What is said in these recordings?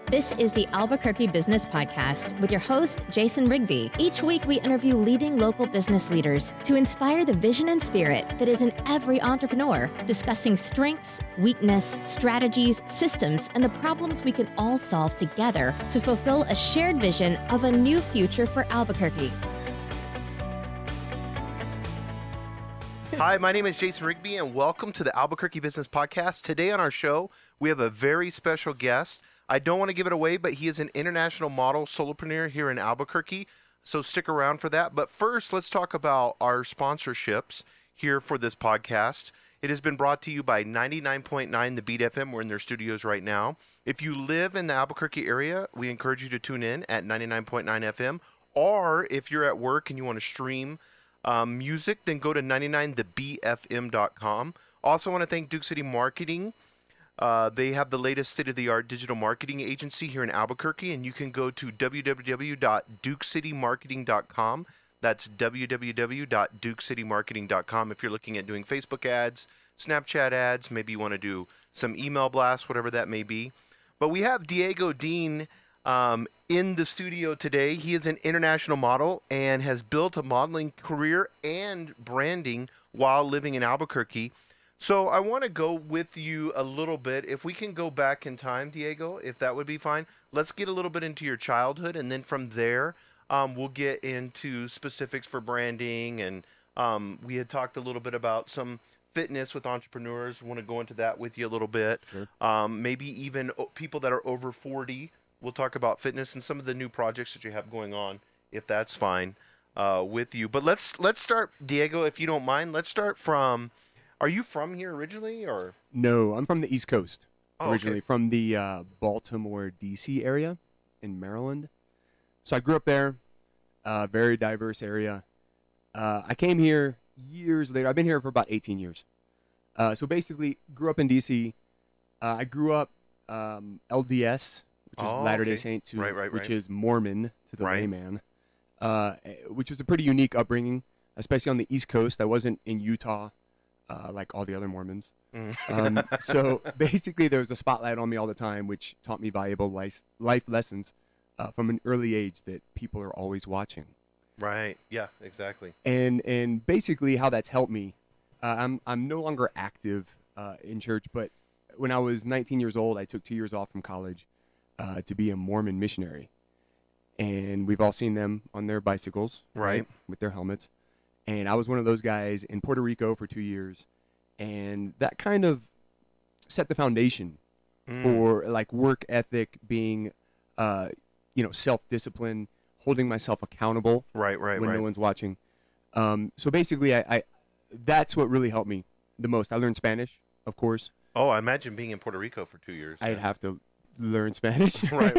This is the Albuquerque Business Podcast with your host, Jason Rigby. Each week, we interview leading local business leaders to inspire the vision and spirit that is in every entrepreneur, discussing strengths, weakness, strategies, systems, and the problems we can all solve together to fulfill a shared vision of a new future for Albuquerque. Hi, my name is Jason Rigby, and welcome to the Albuquerque Business Podcast. Today on our show, we have a very special guest. I don't want to give it away, but he is an international model solopreneur here in Albuquerque, so stick around for that. But first, let's talk about our sponsorships here for this podcast. It has been brought to you by 99.9 The Beat FM. We're in their studios right now. If you live in the Albuquerque area, we encourage you to tune in at 99.9 FM. Or if you're at work and you want to stream music, then go to 99thebfm.com. Also want to thank Duke City Marketing. They have the latest state-of-the-art digital marketing agency here in Albuquerque, and you can go to www.dukecitymarketing.com. That's www.dukecitymarketing.com if you're looking at doing Facebook ads, Snapchat ads, maybe you want to do some email blasts, whatever that may be. But we have Deane in the studio today. He is an international model and has built a modeling career and branding while living in Albuquerque. So I want to go with you a little bit. If we can go back in time, Diego, if that would be fine. Let's get a little bit into your childhood, and then from there, we'll get into specifics for branding. And we had talked a little bit about some fitness with entrepreneurs. I want to go into that with you a little bit. Sure. Maybe even people that are over 40. We'll talk about fitness and some of the new projects that you have going on, if that's fine with you. But let's start, Diego, if you don't mind. Let's start from... Are you from here originally, or? No, I'm from the East Coast originally, okay. From the Baltimore, D.C. area in Maryland. So I grew up there, very diverse area. I came here years later. I've been here for about 18 years. So basically, grew up in D.C. I grew up LDS, which is Latter-day Saint, which is Mormon to the layman, which was a pretty unique upbringing, especially on the East Coast. I wasn't in Utah. Like all the other Mormons. So basically there was a spotlight on me all the time, which taught me valuable life lessons from an early age that people are always watching. Right. Yeah, exactly. And basically how that's helped me, I'm no longer active in church, but when I was 19 years old, I took 2 years off from college to be a Mormon missionary. And we've all seen them on their bicycles, right, with their helmets. And I was one of those guys in Puerto Rico for 2 years, and that kind of set the foundation for like work ethic, being, self-discipline, holding myself accountable, when no one's watching. So basically, I that's what really helped me the most. I learned Spanish, of course. Oh, I imagine being in Puerto Rico for 2 years. I'd have to learn Spanish. Right.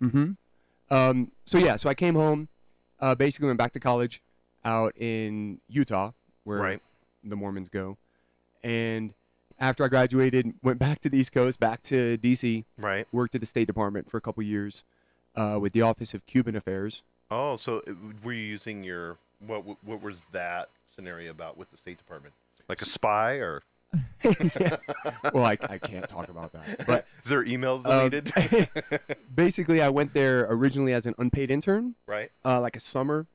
Mm-hmm. So I came home, basically went back to college out in Utah, where the Mormons go. And after I graduated, went back to the East Coast, back to D.C., worked at the State Department for a couple years with the Office of Cuban Affairs. Oh, so were you using your, what was that scenario about with the State Department? Like a spy, or? Yeah. Well, I can't talk about that. But is there emails deleted? Basically, I went there originally as an unpaid intern, like a summer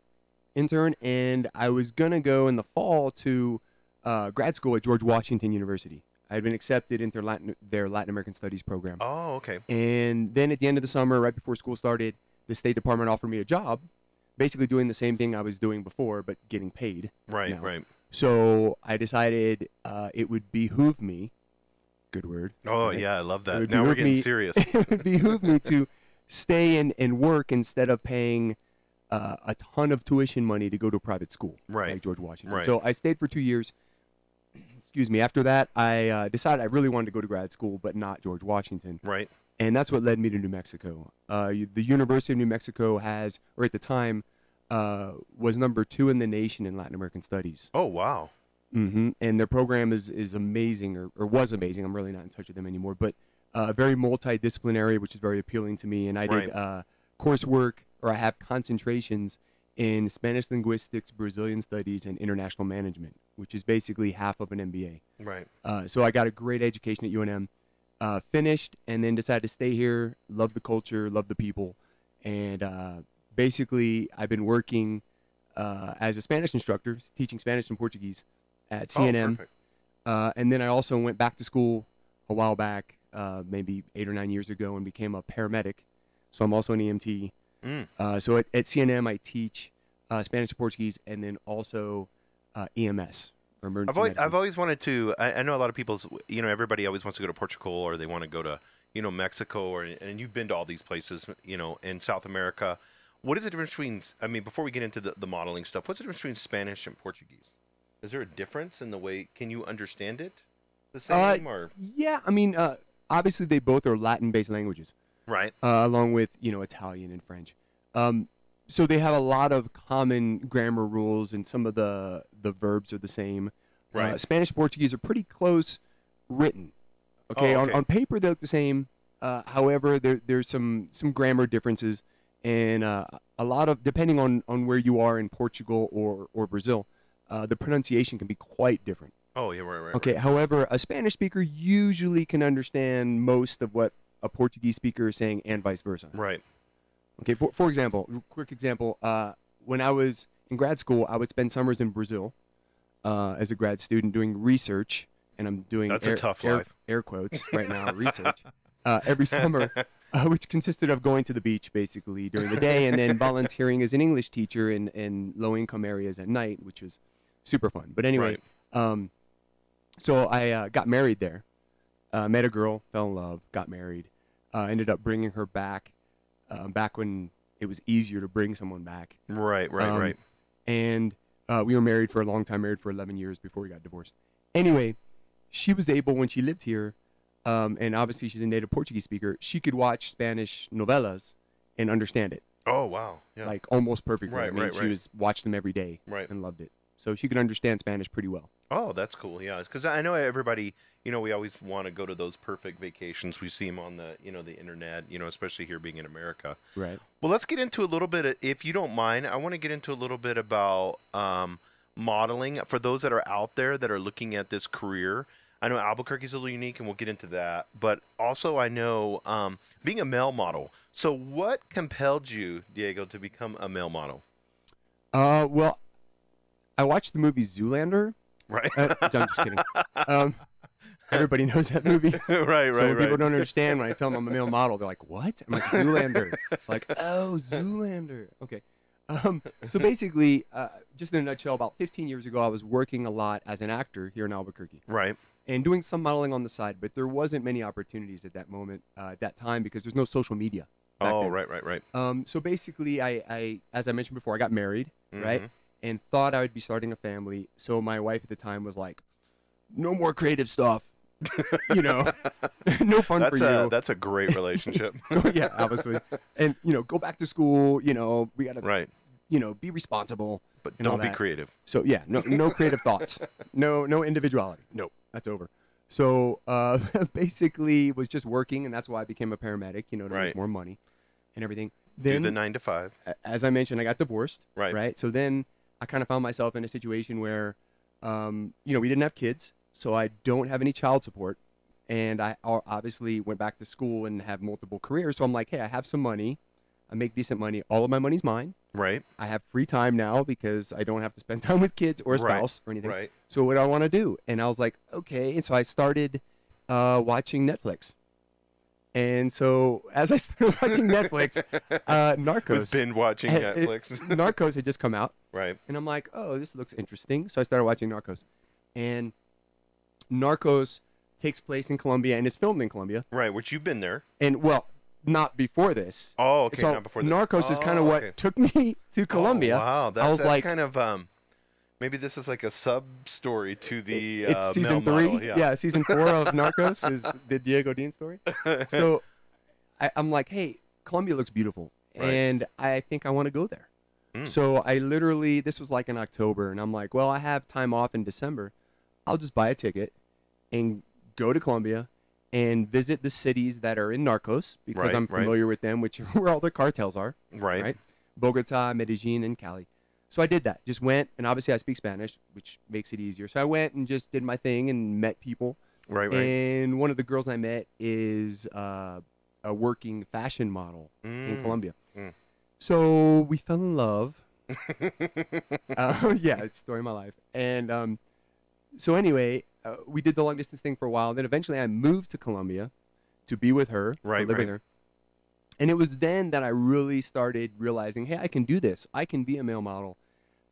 intern, and I was gonna go in the fall to grad school at George Washington University. I had been accepted into their Latin American Studies program. Oh, okay. And then at the end of the summer, right before school started, the State Department offered me a job, basically doing the same thing I was doing before, but getting paid. Right. So I decided it would behoove me. Good word. Oh, yeah, I love that. Now we're getting serious. It would behoove me to stay and work instead of paying a ton of tuition money to go to a private school, like George Washington. So I stayed for 2 years. Excuse me. After that, I decided I really wanted to go to grad school, but not George Washington. Right. And that's what led me to New Mexico. The University of New Mexico has, or at the time, was number 2 in the nation in Latin American Studies. Oh, wow. Mm-hmm. And their program is amazing, or was amazing. I'm really not in touch with them anymore. But very multidisciplinary, which is very appealing to me. And I did coursework, or I have concentrations in Spanish linguistics, Brazilian studies, and international management, which is basically half of an MBA. Right. So I got a great education at UNM. Finished, and then decided to stay here. Love the culture, love the people, and basically I've been working as a Spanish instructor, teaching Spanish and Portuguese at CNM. Oh, perfect. And then I also went back to school a while back, maybe 8 or 9 years ago, and became a paramedic. So I'm also an EMT. So at CNM, I teach Spanish and Portuguese, and then also EMS, or emergency medicine. I've always wanted to. I know a lot of people's. Everybody always wants to go to Portugal, or they want to go to Mexico, and you've been to all these places, in South America. What is the difference between? I mean, before we get into the modeling stuff, what's the difference between Spanish and Portuguese? Is there a difference in the way? Can you understand it the same? Or yeah, I mean, obviously they both are Latin-based languages, right? Along with Italian and French. So they have a lot of common grammar rules, and some of the verbs are the same. Right. Spanish and Portuguese are pretty close written. Okay, Oh, okay. On paper they look the same. However, there's some grammar differences, and a lot of, depending on where you are in Portugal or Brazil, the pronunciation can be quite different. Oh, yeah, right. Okay, Right. however, a Spanish speaker usually can understand most of what a Portuguese speaker is saying, and vice versa. Right. Okay, for example, quick example, when I was in grad school, I would spend summers in Brazil as a grad student doing research, and I'm doing That's a tough life. air quotes right now, research, every summer, which consisted of going to the beach basically during the day, and then volunteering as an English teacher in low-income areas at night, which was super fun. But anyway, so I got married there, met a girl, fell in love, got married, ended up bringing her back. Back when it was easier to bring someone back. Right. And we were married for a long time, married for 11 years before we got divorced. Anyway, she was able, when she lived here, and obviously she's a native Portuguese speaker, she could watch Spanish novellas and understand it. Oh, wow. Yeah. Like almost perfectly. Right, I mean, right, she right. was watched them every day and loved it. So she could understand Spanish pretty well. Oh, that's cool. Yeah, because I know everybody. We always want to go to those perfect vacations. We see them on the the internet. Especially here being in America. Right. Well, let's get into a little bit, if you don't mind. I want to get into a little bit about modeling for those that are out there that are looking at this career. I know Albuquerque is a little unique, and we'll get into that. But also, I know being a male model. So, what compelled you, Diego, to become a male model? Well, I watched the movie Zoolander. Right. I'm just kidding. Everybody knows that movie. Right. So when people don't understand when I tell them I'm a male model, they're like, "What?" I'm like, "Zoolander." Like, "Oh, Zoolander." Okay. So basically, just in a nutshell, about 15 years ago, I was working a lot as an actor here in Albuquerque. Right. And doing some modeling on the side, but there wasn't many opportunities at that moment, at that time, because there's no social media. Oh, then. right. So basically, I as I mentioned before, I got married, right? And thought I would be starting a family. So my wife at the time was like, "No more creative stuff." No fun for you. That's a great relationship. Yeah, obviously. And, go back to school, we got to, be responsible. But and all don't be that. creative. So, yeah, no creative thoughts. No individuality. Nope, that's over. So, basically was just working, and that's why I became a paramedic, to make more money and everything. Then, do the 9 to 5. As I mentioned, I got divorced. Right. So then I kind of found myself in a situation where, we didn't have kids. So I don't have any child support, and I obviously went back to school and have multiple careers. So I'm like, hey, I have some money. I make decent money. All of my money's mine. Right. I have free time now because I don't have to spend time with kids or a spouse or anything. Right. So what do I want to do? And I was like, okay. And so I started watching Netflix. And so as I started watching Netflix, Narcos. We've been watching Netflix. Narcos had just come out. Right. And I'm like, oh, this looks interesting. So I started watching Narcos. And Narcos takes place in Colombia and is filmed in Colombia. Right, which you've been there. And, well, not before this. Oh, okay, so not before this. Narcos is kind of what took me to Colombia. Oh, wow, I was that's like, kind of maybe this is like a sub-story to the it's season male 3. model. Yeah, season 4 of Narcos is the Diego Deane story. So I'm like, hey, Colombia looks beautiful, and I think I want to go there. So I literally, this was like in October, and I'm like, well, I have time off in December. I'll just buy a ticket and go to Colombia and visit the cities that are in Narcos because I'm familiar with them, which are where all the cartels are. Right. Bogota, Medellin, and Cali. So I did that. Just went, and obviously I speak Spanish, which makes it easier. So I went and just did my thing and met people. Right. And one of the girls I met is a working fashion model in Colombia. So we fell in love. Yeah, it's the story of my life. And so anyway, we did the long distance thing for a while. Then eventually I moved to Colombia to be with her, to live with her. And it was then that I really started realizing, hey, I can do this. I can be a male model.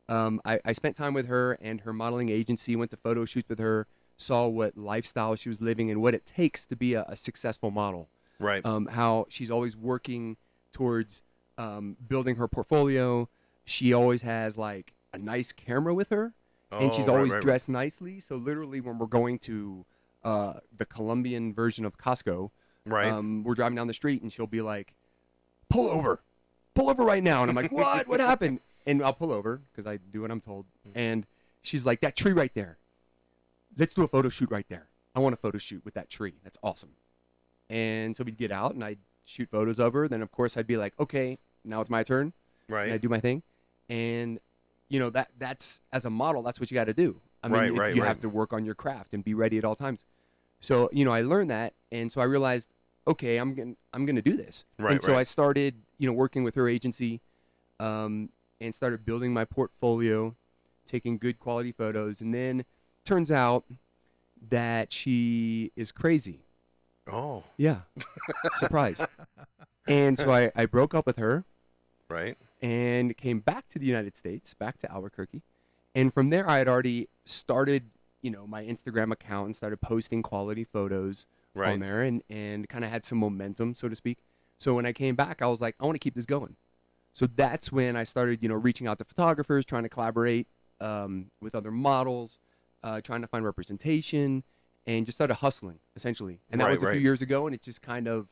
I spent time with her and her modeling agency, went to photo shoots with her, saw what lifestyle she was living and what it takes to be a successful model. Right. How she's always working towards building her portfolio. She always has like a nice camera with her, and she's always dressed nicely. So literally when we're going to the Colombian version of Costco, we're driving down the street and she'll be like, pull over right now. And I'm like, what happened? And I'll pull over because I do what I'm told. And she's like, that tree right there. Let's do a photo shoot right there. I want a photo shoot with that tree. That's awesome. And so we'd get out and I'd shoot photos of her. Then of course I'd be like, okay, now it's my turn. Right. And I do my thing. And you know, that's as a model, that's what you got to do. I mean, you have to work on your craft and be ready at all times. So, you know, I learned that. And so I realized, okay, I'm going to do this. And so I started, you know, working with her agency, and started building my portfolio, taking good quality photos. And then turns out that she is crazy. Oh. Yeah. Surprise. And so I broke up with her. Right. And came back to the United States, back to Albuquerque. And from there, I had already started, you know, my Instagram account and started posting quality photos on there and kind of had some momentum, so to speak. So when I came back, I was like, I want to keep this going. So that's when I started, you know, reaching out to photographers, trying to collaborate with other models, trying to find representation, and just started hustling, essentially. And that was a few years ago, and it's just kind of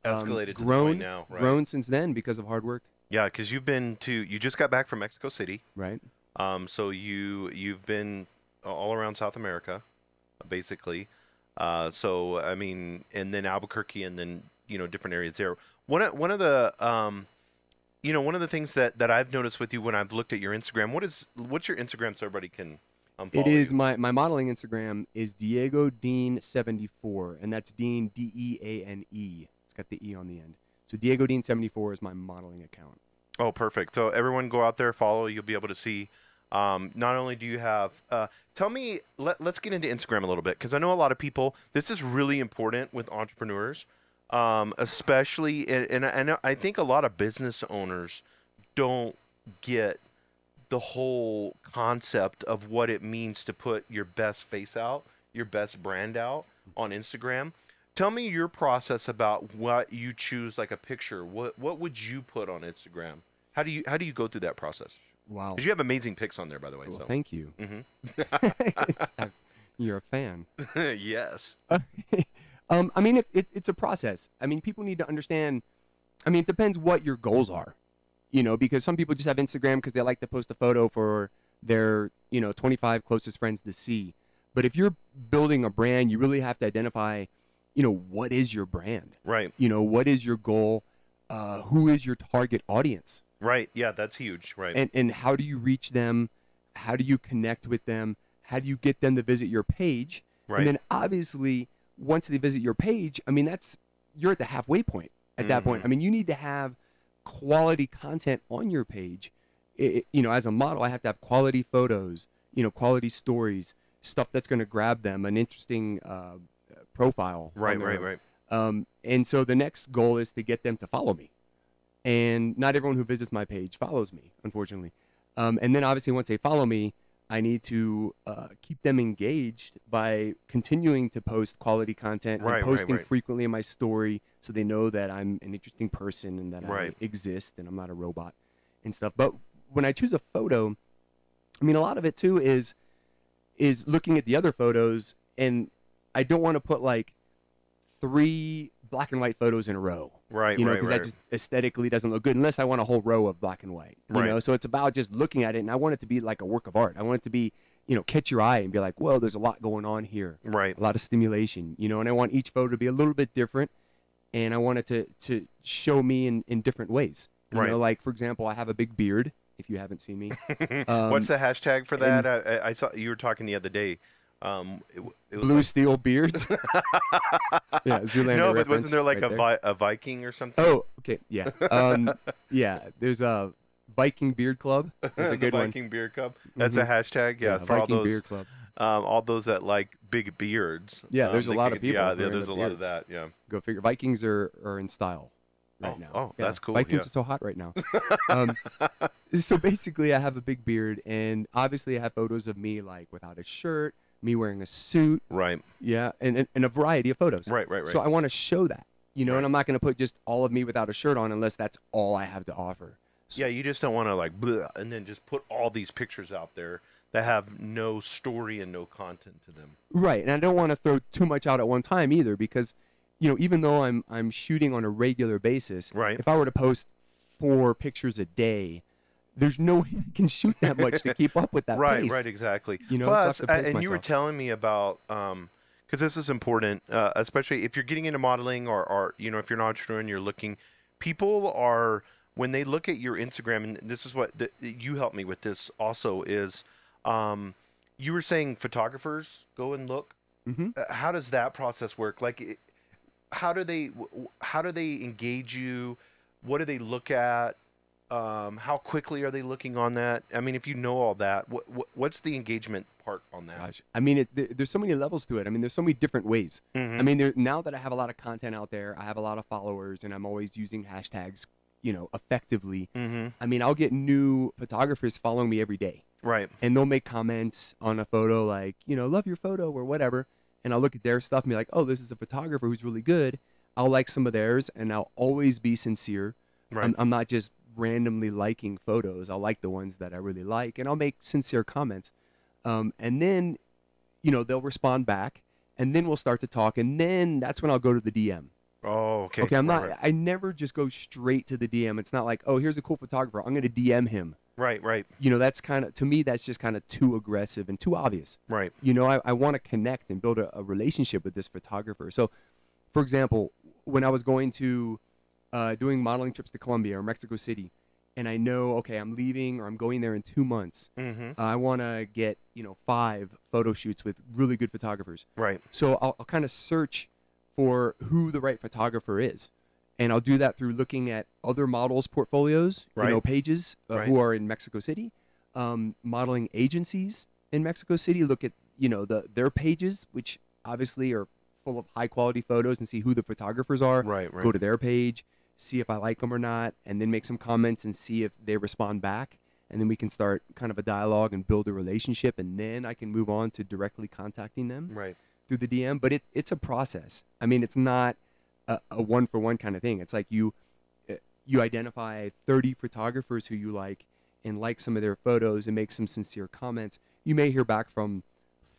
escalated grown, to the point now, grown since then because of hard work. Yeah, because you just got back from Mexico City. Right. So you've been all around South America, basically. So, I mean, and then Albuquerque and then, you know, different areas there. One of the, you know, one of the things that I've noticed with you when I've looked at your Instagram, what's your Instagram so everybody can follow It is you? my modeling Instagram is Diego Deane 74, and that's Deane, Deane. It's got the E on the end. So Diego Deane 74 is my modeling account. Oh, perfect. So everyone go out there, follow. You'll be able to see. Not only do you have, tell me, let's get into Instagram a little bit, because I know a lot of people, this is really important with entrepreneurs, especially, and I think a lot of business owners don't get the whole concept of what it means to put your best face out, your best brand out on Instagram. Tell me your process about what you choose, like a picture. What would you put on Instagram? How do you go through that process? Wow. Because you have amazing pics on there, by the way. Well, so. thank you. Mm-hmm. You're a fan. Yes. I mean, it's a process. I mean, people need to understand. I mean, it depends what your goals are, you know, because some people just have Instagram because they like to post a photo for their, you know, 25 closest friends to see. But if you're building a brand, you really have to identify, you know, what is your brand? Right. You know, what is your goal? Who is your target audience? Right. Yeah, that's huge. Right. And how do you reach them? How do you connect with them? How do you get them to visit your page? Right. And then obviously, once they visit your page, I mean, you're at the halfway point at that point. I mean, you need to have quality content on your page. You know, as a model, I have to have quality photos, you know, quality stories, stuff that's going to grab them, an interesting profile. Right. And so the next goal is to get them to follow me. And not everyone who visits my page follows me, unfortunately. And then obviously once they follow me, I need to keep them engaged by continuing to post quality content and posting frequently in my story so they know that I'm an interesting person and that I exist and I'm not a robot and stuff. But when I choose a photo, I mean, a lot of it too is looking at the other photos, and I don't want to put like 3 black and white photos in a row. Right. You know, because that just aesthetically doesn't look good unless I want a whole row of black and white. You know, so it's about just looking at it, and I want it to be like a work of art. I want it to be, you know, catch your eye and be like, whoa, there's a lot going on here. Right. A lot of stimulation, you know, and I want each photo to be a little bit different, and I want it to show me in different ways. You know, like, for example, I have a big beard, if you haven't seen me. What's the hashtag for that? I saw you were talking the other day It was Blue like, steel beards. Yeah, Zoolander no, but reference wasn't there like right there. a Viking or something? Oh, okay, yeah. Yeah, there's a Viking Beard Club. That's a The good one. Viking Beard Club. That's a hashtag. Yeah, for Viking Beard Club. all those that like big beards. Yeah, there's a they lot could- of people. Yeah, who are there's into a lot of beards. that. Yeah. Go figure. Vikings are in style right now. Oh, that's cool, Vikings yeah. are so hot right now. um, so basically, I have a big beard, and obviously, I have photos of me like without a shirt, me wearing a suit. Right. Yeah, and a variety of photos. Right. So I want to show that, and Right. I'm not going to put just all of me without a shirt on unless that's all I have to offer. Yeah, you just don't want to like bleh, and then just put all these pictures out there that have no story and no content to them. Right, and I don't want to throw too much out at one time either because, even though I'm shooting on a regular basis, Right. if I were to post 4 pictures a day, there's no way I can shoot that much to keep up with that Right, pace. right, exactly. So I have Plus, to pace and you were myself. telling me about, because this is important, especially if you're getting into modeling or if you're an entrepreneur and you're looking, people are, when they look at your Instagram, and this is what you helped me with this also is, you were saying photographers go and look. Mm-hmm. How does that process work? Like, how do they engage you? What do they look at? How quickly are they looking on that? I mean, if you know all that, what's the engagement part on that? Gosh, I mean, there's so many levels to it. I mean, there's so many different ways. Mhm. I mean, now that I have a lot of content out there, I have a lot of followers, and I'm always using hashtags, effectively. Mm-hmm. I mean, I'll get new photographers following me every day. Right. And they'll make comments on a photo like, love your photo or whatever. And I'll look at their stuff and be like, oh, this is a photographer who's really good. I'll like some of theirs, and I'll always be sincere. Right. I'm not just randomly liking photos. I'll like the ones that I really like, and I'll make sincere comments. And then, they'll respond back, and then we'll start to talk, and then that's when I'll go to the DM. Oh, okay. Okay, Right. I never just go straight to the DM. It's not like, oh, here's a cool photographer, I'm going to DM him. Right. That's kind of, to me, that's just kind of too aggressive and too obvious. Right. I want to connect and build a relationship with this photographer. So, for example, when I was going to doing modeling trips to Colombia or Mexico City, and I know, okay, I'm leaving or I'm going there in 2 months, Mm-hmm. I want to get, 5 photo shoots with really good photographers. Right. So I'll kind of search for who the right photographer is. And I'll do that through looking at other models' portfolios, Right. pages Right. who are in Mexico City, modeling agencies in Mexico City. Look at, their pages, which obviously are full of high-quality photos, and see who the photographers are. Right. Go to their page, see if I like them or not, and then make some comments and see if they respond back. And then we can start kind of a dialogue and build a relationship, and then I can move on to directly contacting them Right. through the DM. But it's a process. I mean, it's not a one-for-one kind of thing. It's like you identify 30 photographers who you like and like some of their photos and make some sincere comments. You may hear back from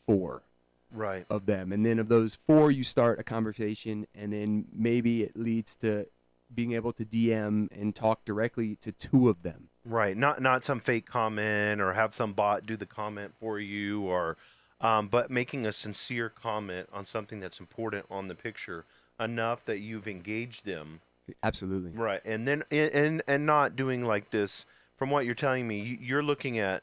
4 Right. of them. And then of those 4, you start a conversation, and then maybe it leads to being able to DM and talk directly to 2 of them. Right. Not some fake comment or have some bot do the comment for you, or but making a sincere comment on something that's important on the picture enough that you've engaged them. Absolutely. Right. And then and not doing like this. From what you're telling me, you're looking at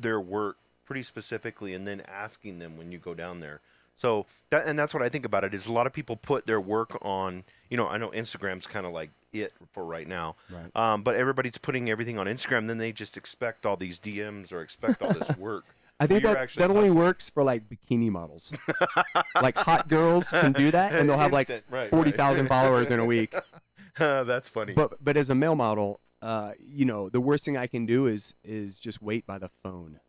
their work pretty specifically and then asking them when you go down there. So that's what I think about it, is a lot of people put their work on, I know Instagram's kind of like it for right now. Right. But everybody's putting everything on Instagram, then they just expect all these DMs or expect all this work. I think You're that actually only hustling. works for like bikini models. Like hot girls can do that, and they'll have like Instant, right, 40,000 followers in a week. That's funny. But as a male model, the worst thing I can do is just wait by the phone,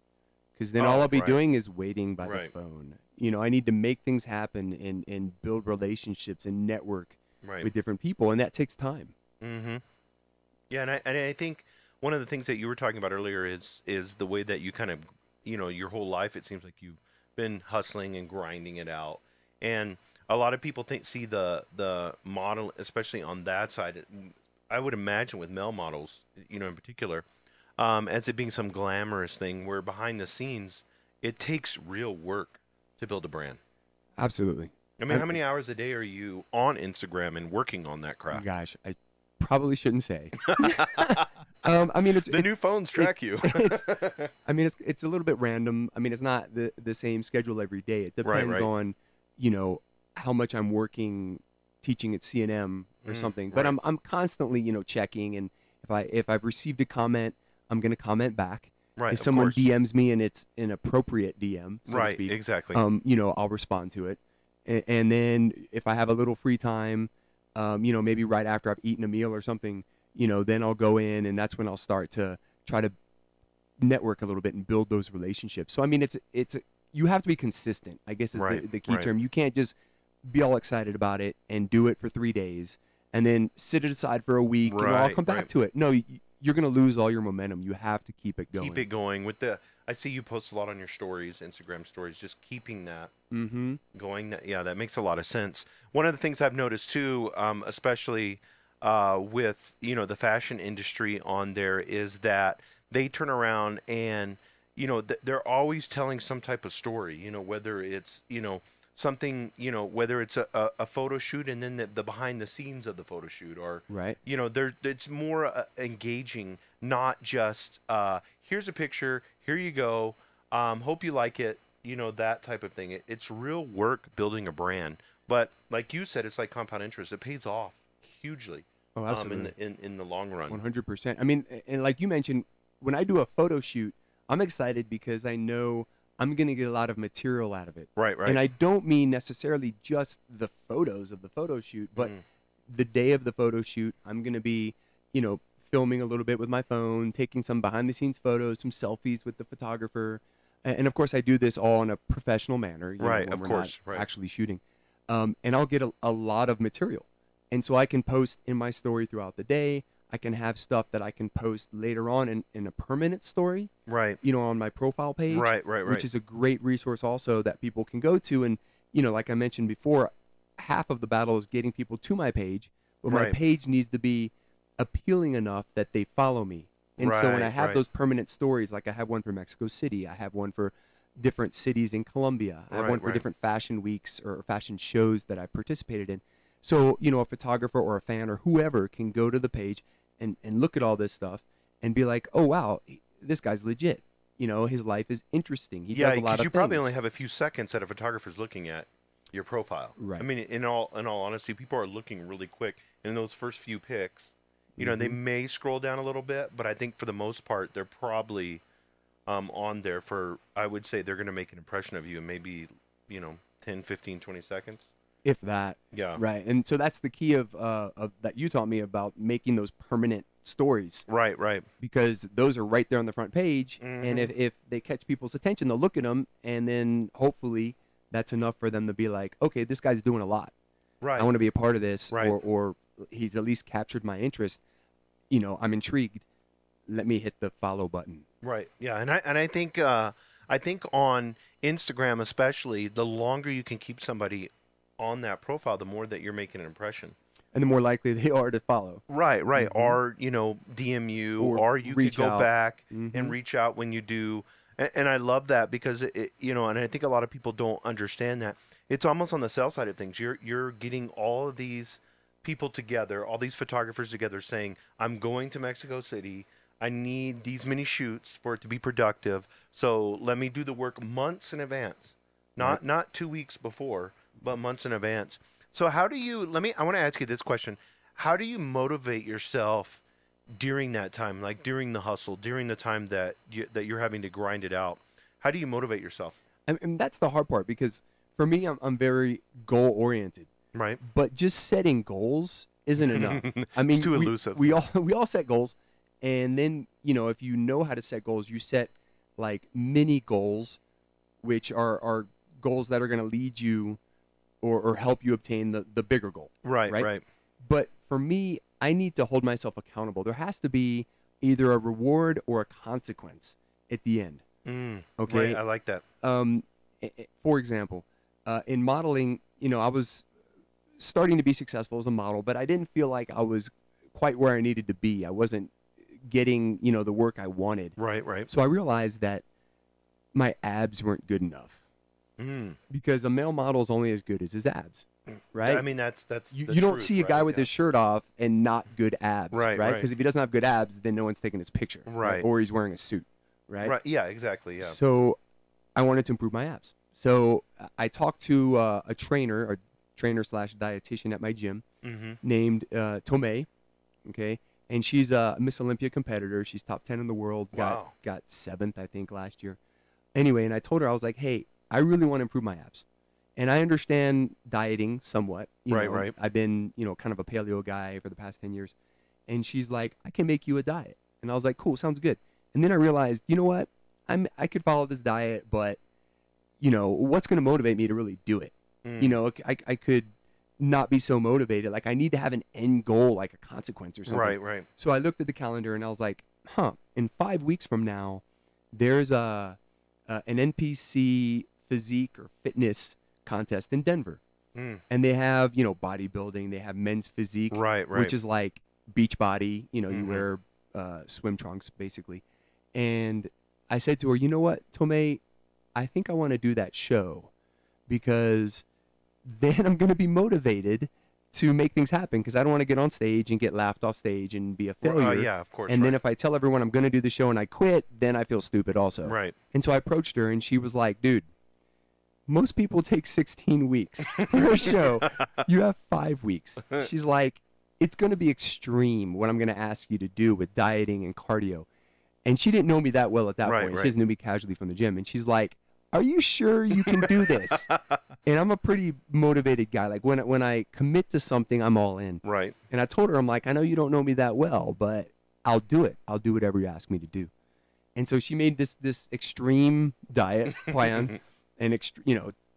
because then all I'll be right. doing is waiting by Right. the phone. I need to make things happen and build relationships and network Right. with different people, and that takes time. Mm-hmm. Yeah, and I think one of the things that you were talking about earlier is the way that you kind of, your whole life, it seems like you've been hustling and grinding it out. And a lot of people see the model, especially on that side, I would imagine with male models, in particular, as it being some glamorous thing, where behind the scenes, it takes real work to build a brand. Absolutely. I mean, how many hours a day are you on Instagram and working on that craft? Gosh, I probably shouldn't say. I mean, The new phones track you. I mean, it's a little bit random. I mean, it's not the same schedule every day. It depends on, you know, how much I'm working, teaching at CNM or something. But I'm constantly, you know, checking, and if I've received a comment, I'm going to comment back. Right. If someone DMs me and it's an appropriate DM, so to speak, exactly. You know, I'll respond to it. And then if I have a little free time, you know, maybe right after I've eaten a meal or something, you know, then I'll go in, and that's when I'll start to try to network a little bit and build those relationships. So, I mean, you have to be consistent, I guess is the key term. You can't just be all excited about it and do it for 3 days and then sit it aside for a week and I'll come back to it. No, you're going to lose all your momentum. You have to keep it going. Keep it going. I see you post a lot on your stories, Instagram stories, just keeping that going. Yeah, that makes a lot of sense. One of the things I've noticed too, especially with, you know, the fashion industry on there, is that they turn around and, you know, they're always telling some type of story, you know, whether it's, you know, something, you know, whether it's a photo shoot and then the behind the scenes of the photo shoot, or, you know, it's more engaging, not just, here's a picture, here you go, hope you like it, you know, that type of thing. It's real work building a brand. But like you said, it's like compound interest. It pays off hugely. Oh, absolutely. In the long run. 100%. I mean, and like you mentioned, when I do a photo shoot, I'm excited because I know I'm going to get a lot of material out of it. Right. And I don't mean necessarily just the photos of the photo shoot, but the day of the photo shoot, I'm going to be, you know, filming a little bit with my phone, taking some behind the scenes photos, some selfies with the photographer. And of course, I do this all in a professional manner. You know, when we're not actually shooting. And I'll get a lot of material. And so I can post in my story throughout the day. I can have stuff that I can post later on in a permanent story. Right. You know, on my profile page. Right. Which is a great resource also that people can go to. And, you know, like I mentioned before, half of the battle is getting people to my page. But my page needs to be appealing enough that they follow me. And so when I have those permanent stories, like I have one for Mexico City, I have one for different cities in Colombia, I have one for different fashion weeks or fashion shows that I participated in. So, you know, a photographer or a fan or whoever can go to the page and look at all this stuff and be like, oh, wow, this guy's legit. You know, his life is interesting. He does a lot of things. Yeah, because you probably only have a few seconds that a photographer's looking at your profile. Right. I mean, in all honesty, people are looking really quick. And in those first few pics, you know, they may scroll down a little bit, but I think for the most part, they're probably on there for, I would say they're going to make an impression of you in maybe, you know, 10, 15, 20 seconds. If that. Yeah. Right. And so that's the key of that you taught me about making those permanent stories. Right. Because those are right there on the front page. And if they catch people's attention, they'll look at them. And then hopefully that's enough for them to be like, okay, this guy's doing a lot. Right. I want to be a part of this. Right. Or he's at least captured my interest. You know, I'm intrigued. Let me hit the follow button. Right. Yeah. And I think on Instagram especially, the longer you can keep somebody on that profile, the more that you're making an impression. And the more likely they are to follow. Right. Or, you know, DM you, or you could go back and reach out when you do. And I love that because, you know, and I think a lot of people don't understand that. It's almost on the sales side of things. You're getting all of these people together, all these photographers together saying, I'm going to Mexico City. I need these many shoots for it to be productive. So let me do the work months in advance, not 2 weeks before, but months in advance. So how do you, I want to ask you this question. How do you motivate yourself during that time, like during the hustle, during the time that you're having to grind it out? How do you motivate yourself? And that's the hard part, because for me, I'm very goal oriented. Right. But just setting goals isn't enough. I mean, it's too elusive. We all set goals. And then, you know, if you know how to set goals, you set like mini goals, which are goals that are going to lead you or help you obtain the bigger goal. Right. But for me, I need to hold myself accountable. There has to be either a reward or a consequence at the end. Okay. Right, I like that. For example, in modeling, you know, I was starting to be successful as a model, but I didn't feel like I was quite where I needed to be. I wasn't getting, you know, the work I wanted. Right. So I realized that my abs weren't good enough. Because a male model is only as good as his abs. right? I mean, that's you the don't truth, see a guy right? with Yeah. his shirt off and not good abs, Right, right? right. Because if he doesn't have good abs, then no one's taking his picture, Right. Or he's wearing a suit, right? Right. Yeah. Exactly. Yeah. So I wanted to improve my abs. So I talked to a trainer slash dietitian at my gym named Tomei, okay? And she's a Miss Olympia competitor. She's top 10 in the world. Wow. Got 7th, I think, last year. Anyway, and I told her, I was like, hey, I really want to improve my abs. And I understand dieting somewhat. You know, Right. I've been, kind of a paleo guy for the past 10 years. And she's like, I can make you a diet. And I was like, cool, sounds good. And then I realized, you know what? I could follow this diet, but, what's going to motivate me to really do it? I could not be so motivated. Like, I need to have an end goal, like a consequence or something. Right. So I looked at the calendar and I was like, in 5 weeks from now, there's an NPC physique or fitness contest in Denver. And they have, bodybuilding, they have men's physique, Right. which is like beach body, you wear swim trunks basically. And I said to her, you know what, Tomei, I think I want to do that show because then I'm going to be motivated to make things happen because I don't want to get on stage and get laughed off stage and be a failure. Yeah, of course. And then if I tell everyone I'm going to do the show and I quit, then I feel stupid also. Right. And so I approached her and she was like, dude, most people take 16 weeks for a show. You have 5 weeks. She's like, it's going to be extreme what I'm going to ask you to do with dieting and cardio. And she didn't know me that well at that point. She just knew me casually from the gym. And she's like, are you sure you can do this? And I'm a pretty motivated guy. Like when I commit to something, I'm all in. Right. And I told her, I'm like, I know you don't know me that well, but I'll do it. I'll do whatever you ask me to do. And so she made this extreme diet plan and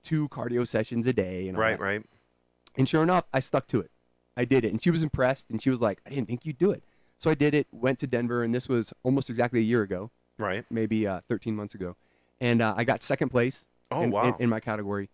2 cardio sessions a day. And all that. Right. And sure enough, I stuck to it. I did it. And she was impressed. And she was like, I didn't think you'd do it. So I did it, went to Denver, and this was almost exactly a year ago. Right. Maybe 13 months ago. And I got 2nd place in my category.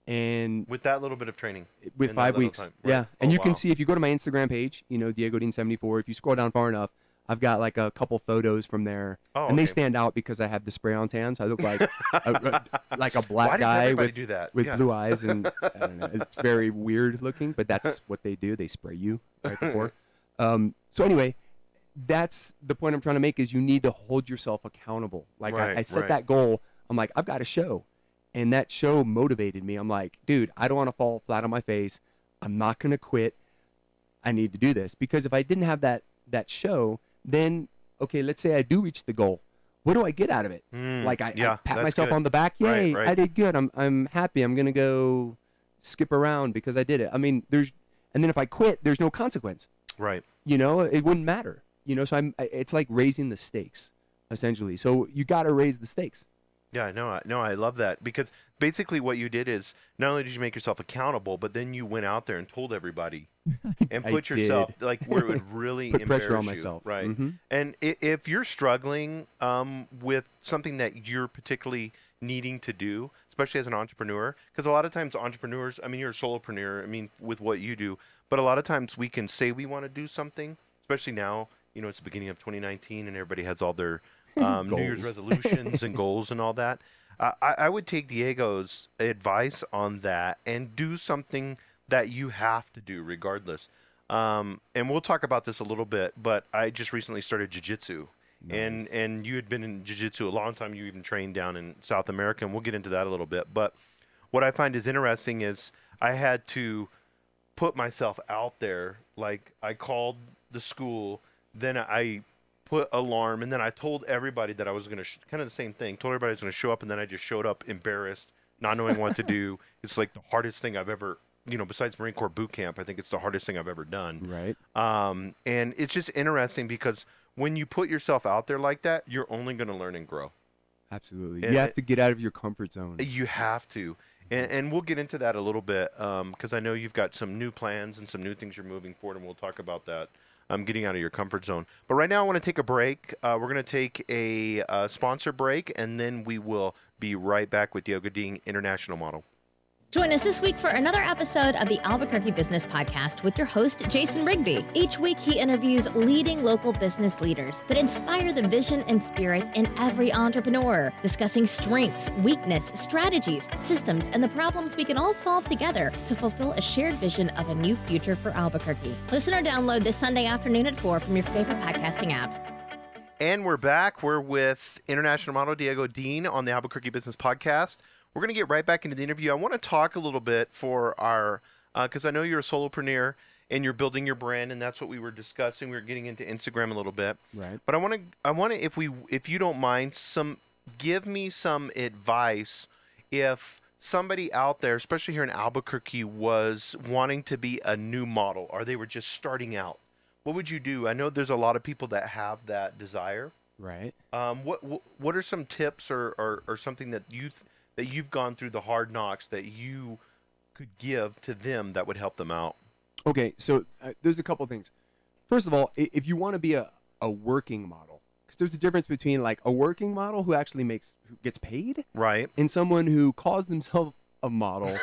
And with that little bit of training. With 5 weeks. Right. Yeah. And you can see, if you go to my Instagram page, Diego Deane 74, if you scroll down far enough, I've got like a couple photos from there. And they stand out because I have the spray on tan. So I look like a black guy with blue eyes. And I don't know, it's very weird looking, but that's what they do. They spray you right before. So anyway, that's the point I'm trying to make is you need to hold yourself accountable. Like I set that goal. I'm like, I've got a show. And that show motivated me. I'm like, dude, I don't want to fall flat on my face. I'm not going to quit. I need to do this. Because if I didn't have that show, then, okay, let's say I do reach the goal. What do I get out of it? Like I pat myself on the back. Yay, I did good. I'm happy. I'm going to go skip around because I did it. I mean, and then if I quit, there's no consequence. Right. It wouldn't matter. So it's like raising the stakes, essentially. So you got to raise the stakes. Yeah, no, I love that because basically what you did is not only did you make yourself accountable, but then you went out there and told everybody and put yourself like where it would really put embarrass pressure on you, myself. right? Mm-hmm. And if you're struggling with something that you're particularly needing to do, especially as an entrepreneur, because a lot of times entrepreneurs, I mean, you're a solopreneur, I mean, with what you do, but a lot of times we can say we want to do something, especially now, it's the beginning of 2019 and everybody has all their New Year's resolutions and goals and all that. I would take Diego's advice on that and do something that you have to do regardless. And we'll talk about this a little bit, but I just recently started jiu-jitsu. Nice. And you had been in jiu-jitsu a long time. You even trained down in South America, and we'll get into that a little bit. But what I find is interesting is I had to put myself out there. Like I called the school, then I put alarm, and then I told everybody that I was going to kind of the same thing. Told everybody I was going to show up, and then I just showed up embarrassed, not knowing what to do. It's like the hardest thing I've ever, besides Marine Corps boot camp, I think it's the hardest thing I've ever done. Right. And it's just interesting because when you put yourself out there like that, you're only going to learn and grow. Absolutely. And you have to get out of your comfort zone. You have to. And we'll get into that a little bit because I know you've got some new plans and some new things you're moving forward, and we'll talk about that. Getting out of your comfort zone. But right now I want to take a break. We're going to take a sponsor break, and then we will be right back with Diego Deane, International Model. Join us this week for another episode of the Albuquerque Business Podcast with your host, Jason Rigby. Each week, he interviews leading local business leaders that inspire the vision and spirit in every entrepreneur, discussing strengths, weakness, strategies, systems, and the problems we can all solve together to fulfill a shared vision of a new future for Albuquerque. Listen or download this Sunday afternoon at 4 from your favorite podcasting app. And we're back. We're with international model Deane on the Albuquerque Business Podcast. We're going to get right back into the interview. I want to talk a little bit for our, because I know you're a solopreneur and you're building your brand, and that's what we were discussing. We were getting into Instagram a little bit, right? But I want to, if you don't mind, give me some advice if somebody out there, especially here in Albuquerque, was wanting to be a new model, or they were just starting out. What would you do? I know there's a lot of people that have that desire, right? What are some tips or something that you've gone through the hard knocks that you could give to them that would help them out? Okay, so there's a couple things. First of all, if you want to be a working model, because there's a difference between like a working model who actually who gets paid, right, and someone who calls themselves a model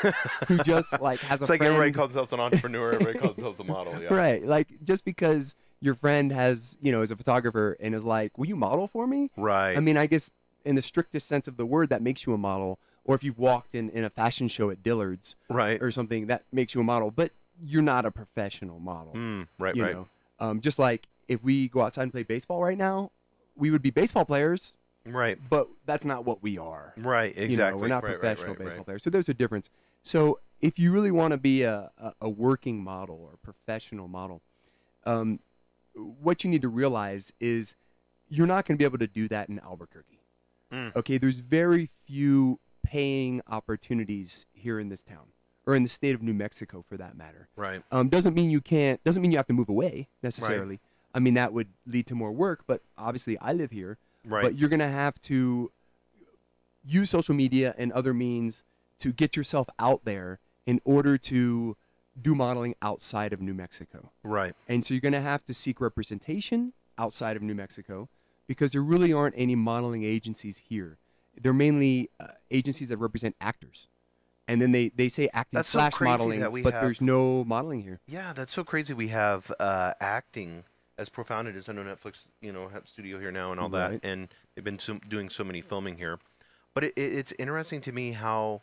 who just like has it's a like friend. Everybody calls themselves an entrepreneur, everybody calls themselves a model, yeah. Right, like just because your friend is a photographer and is like, will you model for me? Right. I mean, I guess in the strictest sense of the word, that makes you a model. Or if you've walked in a fashion show at Dillard's, right, or something, that makes you a model. But you're not a professional model. Right, you know? Just like if we go outside and play baseball right now, we would be baseball players. Right. But that's not what we are. Right, exactly. We're not professional baseball players. So there's a difference. So if you really want to be a working model or professional model, what you need to realize is you're not going to be able to do that in Albuquerque. Okay, there's very few paying opportunities here in this town, or in the state of New Mexico for that matter. Right. Doesn't mean you have to move away necessarily. Right. I mean, that would lead to more work, but obviously I live here. Right. But you're going to have to use social media and other means to get yourself out there in order to do modeling outside of New Mexico. Right. And so you're going to have to seek representation outside of New Mexico because there really aren't any modeling agencies here. They're mainly agencies that represent actors. And then they say acting / modeling, but there's no modeling here. Yeah, that's so crazy. We have acting, as profound it is. I know Netflix, have studio here now and all that, and they've been doing so many filming here. But it's interesting to me how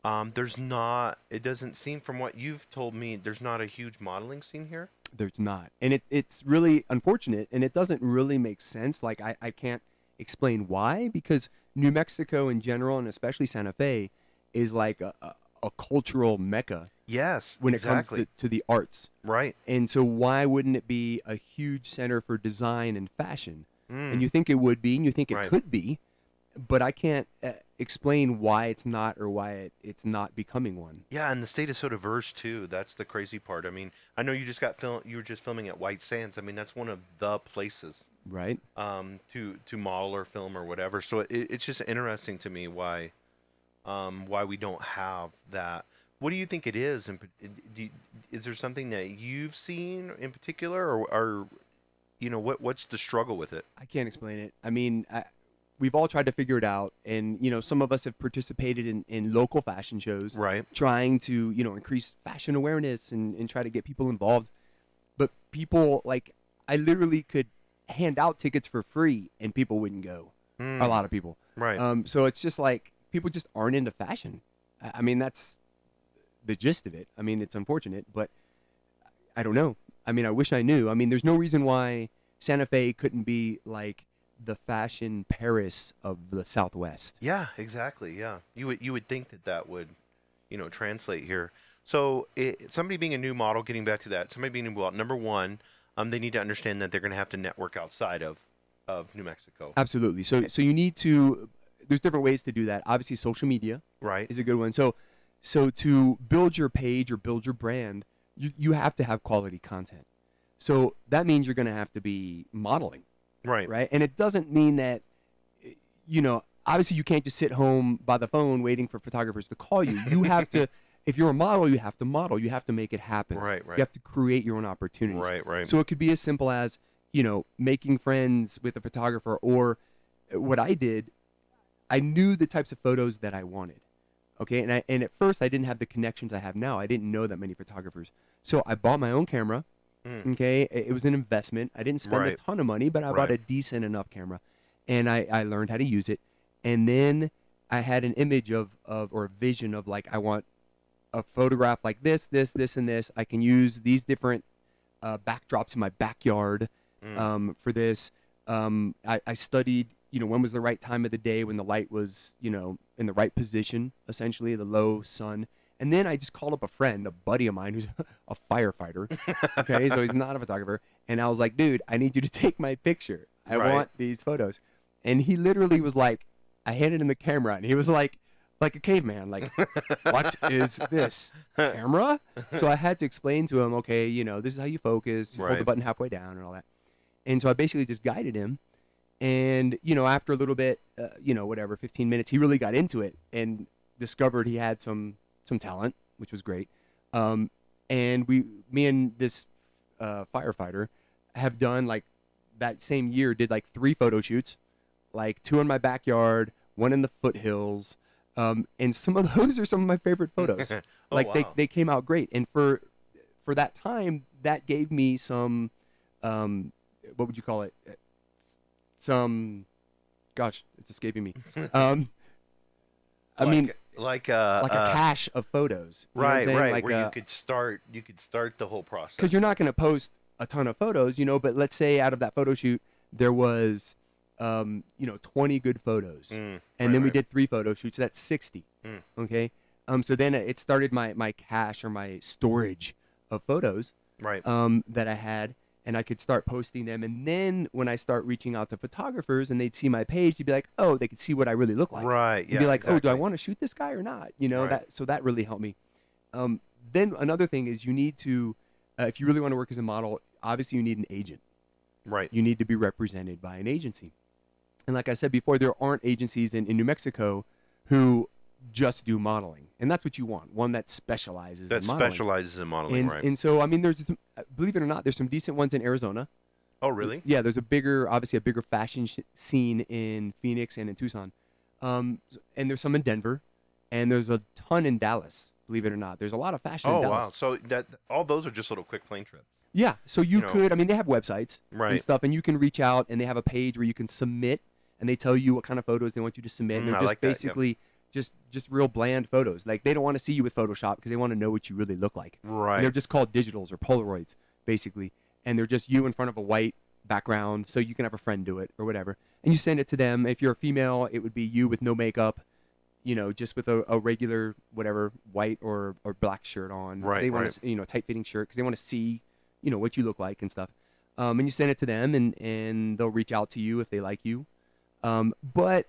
it doesn't seem, from what you've told me, there's not a huge modeling scene here. There's not. And it's really unfortunate, and it doesn't really make sense. Like, I can't explain why, because New Mexico in general, and especially Santa Fe, is like a cultural mecca. Yes, when it comes to the arts. Right. And so why wouldn't it be a huge center for design and fashion? And you think it would be, and you think it could be, but I can't explain why it's not, or why it's not becoming one. Yeah, and the state is so diverse too. That's the crazy part. I mean, I know you were just filming at White Sands. I mean, that's one of the places, right? To model or film or whatever. So it's just interesting to me why we don't have that. What do you think it is? And is there something that you've seen in particular, or what's the struggle with it? I can't explain it. I mean, we've all tried to figure it out, and some of us have participated in local fashion shows, right, trying to increase fashion awareness and try to get people involved. But people, like, I literally could hand out tickets for free and people wouldn't go. A lot of people, right? So it's just like people just aren't into fashion. I mean, that's the gist of it. I mean, it's unfortunate, but I don't know. I mean, I wish I knew. I mean, there's no reason why Santa Fe couldn't be like the fashion Paris of the Southwest. Yeah, exactly. Yeah, you would think that would, translate here. So somebody being a new model, getting back to that, somebody being a new model, number one, they need to understand that they're going to have to network outside of New Mexico. Absolutely. So you need to. There's different ways to do that. Obviously, social media, right, is a good one. So to build your page or build your brand, you have to have quality content. So that means you're going to have to be modeling. Right. And it doesn't mean that, obviously you can't just sit home by the phone waiting for photographers to call you. You have to, if you're a model, you have to model. You have to make it happen. Right. You have to create your own opportunities. Right. So it could be as simple as, making friends with a photographer, or what I did, I knew the types of photos that I wanted. Okay, and at first I didn't have the connections I have now. I didn't know that many photographers. So I bought my own camera. Okay, it was an investment. I didn't spend a ton of money, but I bought a decent enough camera, and I learned how to use it. And then I had an image or a vision of like, I want a photograph like this, this, and this. I can use these different backdrops in my backyard for this. I studied, when was the right time of the day when the light was, in the right position, essentially, the low sun. And then I just called up a buddy of mine who's a firefighter. Okay, so he's not a photographer. And I was like, dude, I need you to take my picture. I want these photos. And he literally was like, I handed him the camera, and he was like a caveman, like, what is this, camera? So I had to explain to him, okay, this is how you focus, hold the button halfway down and all that. And so I basically just guided him. And, after a little bit, 15 minutes, he really got into it and discovered he had some talent, which was great. And me and this firefighter have done, like, that same year, did like 3 photo shoots, like 2 in my backyard, 1 in the foothills. And some of those are some of my favorite photos. Wow. they came out great. And for that time, that gave me some, what would you call it? Gosh, it's escaping me. Like a cache of photos. Right. Like where you could start the whole process. Because you're not going to post a ton of photos, but let's say out of that photo shoot, there was, 20 good photos. And then we did 3 photo shoots. So that's 60. Okay. So then it started my cache or my storage of photos. That I had. And I could start posting them. And then when I start reaching out to photographers and they'd see my page, they'd be like, oh, they could see what I really look like. Right. They'd be like, oh, do I want to shoot this guy or not? So that really helped me. Then another thing is you need to, if you really want to work as a model, obviously you need an agent. Right. You need to be represented by an agency. And like I said before, there aren't agencies in New Mexico who just do modeling. And that's what you want, one that specializes in modeling. And so, I mean, there's, believe it or not, there's some decent ones in Arizona. Oh, really? Yeah, there's obviously a bigger fashion scene in Phoenix and in Tucson. And there's some in Denver. And there's a ton in Dallas, believe it or not. There's a lot of fashion in Dallas. Oh, wow. So all those are just little quick plane trips. Yeah, so you could, I mean, they have websites and stuff, and you can reach out, and they have a page where you can submit, and they tell you what kind of photos they want you to submit. And they're just basically just real bland photos. Like, they don't want to see you with Photoshop because they want to know what you really look like. Right. And they're just called digitals or Polaroids, basically. And they're just you in front of a white background, so you can have a friend do it or whatever. And you send it to them. If you're a female, it would be you with no makeup, just with a regular, whatever, white or black shirt on. Right, they want to, tight-fitting shirt because they want to see, what you look like and stuff. And you send it to them, and they'll reach out to you if they like you. But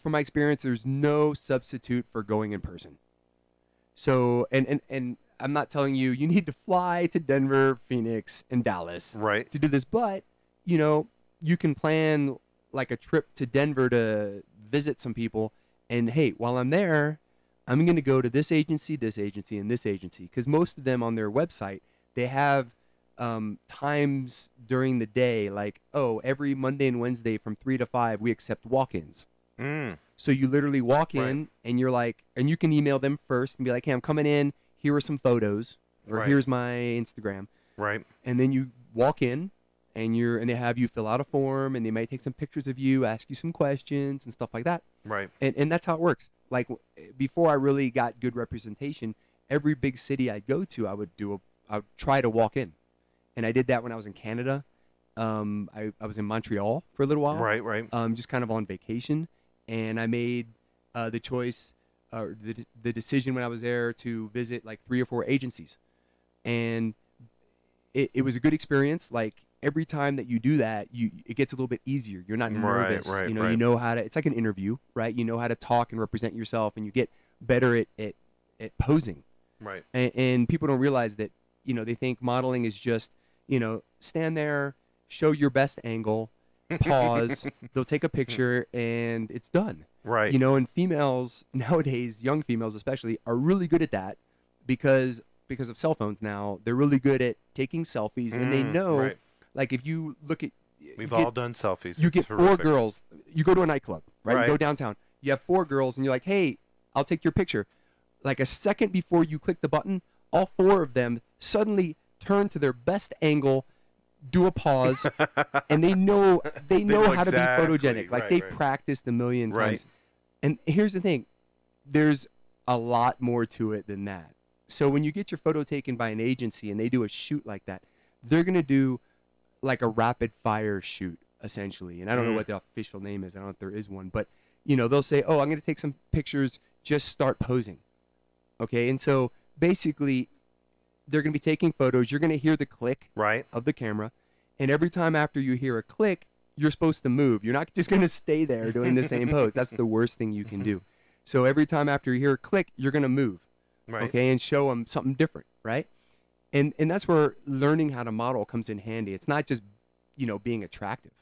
from my experience, there's no substitute for going in person. So, and I'm not telling you need to fly to Denver, Phoenix, and Dallas to do this, but, you can plan like a trip to Denver to visit some people, and hey, while I'm there, I'm going to go to this agency, and this agency, because most of them on their website, they have times during the day, like, every Monday and Wednesday from 3 to 5, we accept walk-ins. So you literally walk in, and you're like, and you can email them first and be like, hey, I'm coming in, here are some photos, or here's my Instagram. Right. And then you walk in, and they have you fill out a form, and they might take some pictures of you, ask you some questions and stuff like that. Right. And that's how it works. Like, before I really got good representation, every big city I'd go to, I would try to walk in. And I did that when I was in Canada. I was in Montreal for a little while. Right. Just kind of on vacation. And I made the choice, the decision when I was there to visit like 3 or 4 agencies. And it was a good experience. Like, every time that you do that, it gets a little bit easier. You're not nervous. Right. You know how to, it's like an interview, right? You know how to talk and represent yourself, and you get better at posing. Right. And people don't realize that, they think modeling is just, stand there, show your best angle, pause, they'll take a picture, and it's done. Right. And females nowadays, young females especially, are really good at that because of cell phones now. They're really good at taking selfies, and they know, like, if you look at... We've all done selfies. You get horrific. 4 girls. You go to a nightclub, right? You go downtown. You have 4 girls, and you're like, hey, I'll take your picture. Like a second before you click the button, all 4 of them suddenly turn to their best angle, do a pause, and they know how to be photogenic. Like they practiced a million times. And here's the thing, there's a lot more to it than that. So when you get your photo taken by an agency and they do a shoot like that, they're going to do like a rapid fire shoot, essentially. And I don't know what the official name is. I don't know if there is one. But, you know, they'll say, oh, I'm going to take some pictures, just start posing. Okay? And so basically, they're going to be taking photos. You're going to hear the click of the camera. And every time after you hear a click, you're supposed to move. You're not just going to stay there doing the same pose. That's the worst thing you can do. So every time after you hear a click, you're going to move. Okay, and show them something different, right? And that's where learning how to model comes in handy. It's not just, you know, being attractive.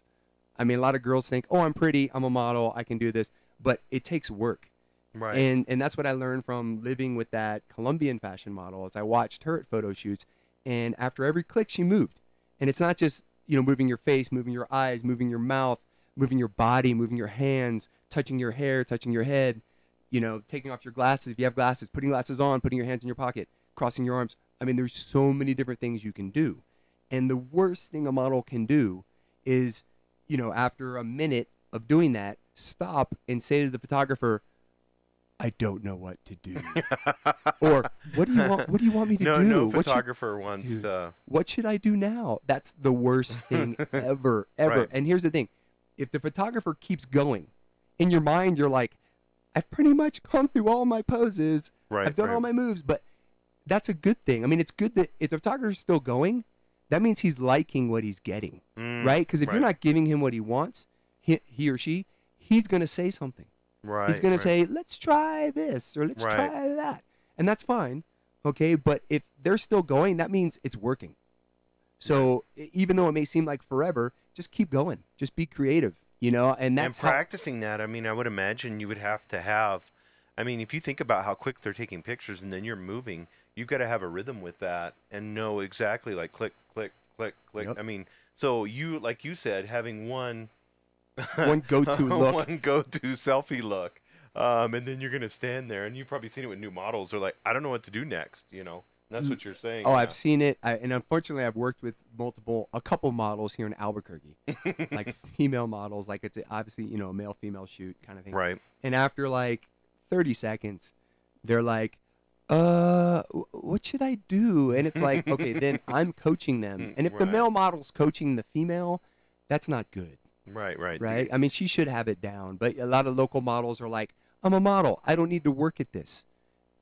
I mean, a lot of girls think, oh, I'm pretty, I'm a model, I can do this. But it takes work. Right. And that's what I learned from living with that Colombian fashion model as I watched her at photo shoots. And after every click, she moved. And it's not just, you know, moving your face, moving your eyes, moving your mouth, moving your body, moving your hands, touching your hair, touching your head, you know, taking off your glasses if you have glasses, putting glasses on, putting your hands in your pocket, crossing your arms. I mean, there's so many different things you can do. And the worst thing a model can do is, you know, after a minute of doing that, stop and say to the photographer, I don't know what to do. Or what do you want me to do? No photographer wants what should I do now? That's the worst thing ever. Right. And here's the thing. If the photographer keeps going, in your mind you're like, I've pretty much gone through all my poses. I've done all my moves, but that's a good thing. I mean, it's good that if the photographer's still going, that means he's liking what he's getting, right? Because if you're not giving him what he wants, he or she, he's going to say something. He's going to say, let's try this or let's try that. And that's fine, okay? But if they're still going, that means it's working. So even though it may seem like forever, just keep going. Just be creative. You know, and that's practicing that. I mean, I would imagine you would have to have. I mean, if you think about how quick they're taking pictures and then you're moving, you've got to have a rhythm with that and know exactly like click, click, click, click. Yep. I mean, so you, like you said, having one go-to look, one go-to selfie look, and then you're gonna stand there, and you've probably seen it with new models. They're like, I don't know what to do next. You know. That's what you're saying. Oh, I've seen it. And unfortunately, I've worked with a couple models here in Albuquerque, like female models. Like it's obviously, you know, a male-female shoot kind of thing. Right. And after like 30 seconds, they're like, what should I do? And it's like, okay, then I'm coaching them. And if the male model's coaching the female, that's not good. Right. I mean, she should have it down. But a lot of local models are like, I'm a model. I don't need to work at this.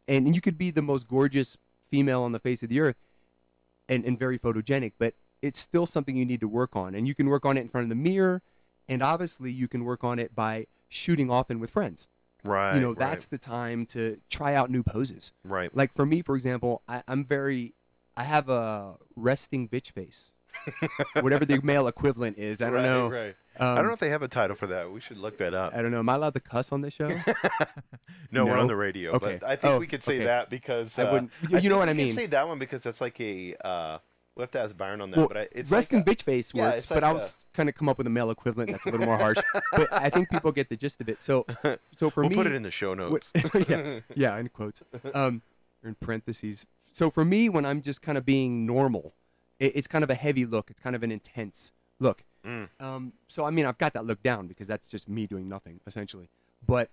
And you could be the most gorgeous female on the face of the earth and very photogenic, but it's still something you need to work on. And you can work on it in front of the mirror, and obviously you can work on it by shooting often with friends. Right. You know, that's the time to try out new poses. Right. Like for me, for example, I have a resting bitch face. Whatever the male equivalent is. I don't know. Right. I don't know if they have a title for that. We should look that up. I don't know. Am I allowed to cuss on this show? No, we're on the radio. Okay. But I think we could say that because I wouldn't. You know what I mean? We can say that one because that's like a. We'll have to ask Byron on that. Well, but it's resting like bitch face works, but I was kind of come up with a male equivalent that's a little more harsh. But I think people get the gist of it. So for me, we'll put it in the show notes. yeah, in quotes, or in parentheses. So for me, when I'm just kind of being normal, it's kind of a heavy look. It's kind of an intense look. So I mean, I've got that look down because that's just me doing nothing essentially. But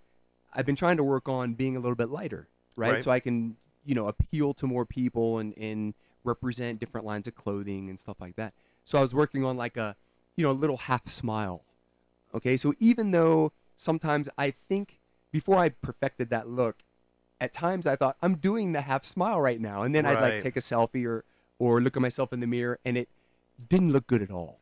I've been trying to work on being a little bit lighter, right? So I can, you know, appeal to more people and represent different lines of clothing and stuff like that. So I was working on like a, you know, a little half smile. Okay, so even though sometimes I think before I perfected that look, at times I thought I'm doing the half smile right now, and then I'd like take a selfie or look at myself in the mirror, and it didn't look good at all.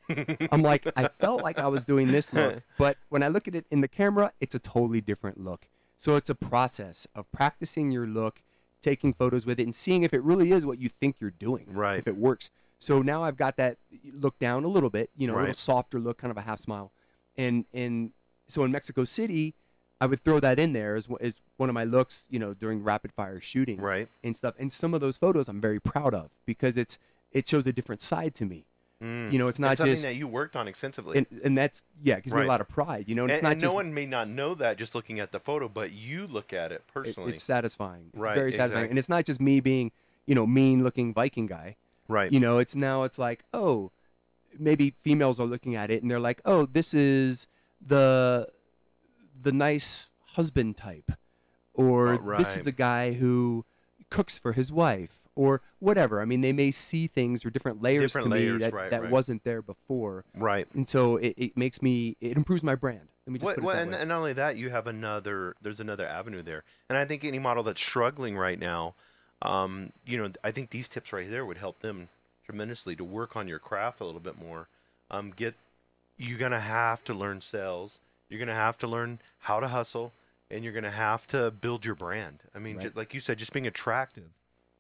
I'm like, I felt like I was doing this look, but when I look at it in the camera, it's a totally different look. So it's a process of practicing your look, taking photos with it, and seeing if it really is what you think you're doing, if it works. So now I've got that look down a little bit, you know, a little softer look, kind of a half smile. And so in Mexico City, I would throw that in there as one of my looks, you know, during rapid fire shooting and stuff. And some of those photos I'm very proud of because it shows a different side to me. You know, it's not something just that you worked on extensively. and that's gives me a Right. lot of pride. You know, and it's not and just no one may not know that just looking at the photo, but you look at it personally. it's satisfying. It's Right, very satisfying, exactly. and it's not just me being, you know, mean looking Viking guy. Right. You know, it's like, oh, maybe females are looking at it and they're like, oh, this is the nice husband type, or Oh, this is right. a guy who cooks for his wife, or whatever. I mean, they may see things or different layers Different to layers, me that, right, that right. wasn't there before, Right. and so it makes me, it improves my brand. Let me just put it that And, way. and not only that, there's another avenue there. And I think any model that's struggling right now, you know, I think these tips right there would help them tremendously to work on your craft a little bit more. You're going to have to learn sales. You're going to have to learn how to hustle, and you're going to have to build your brand. I mean, Right. like you said, just being attractive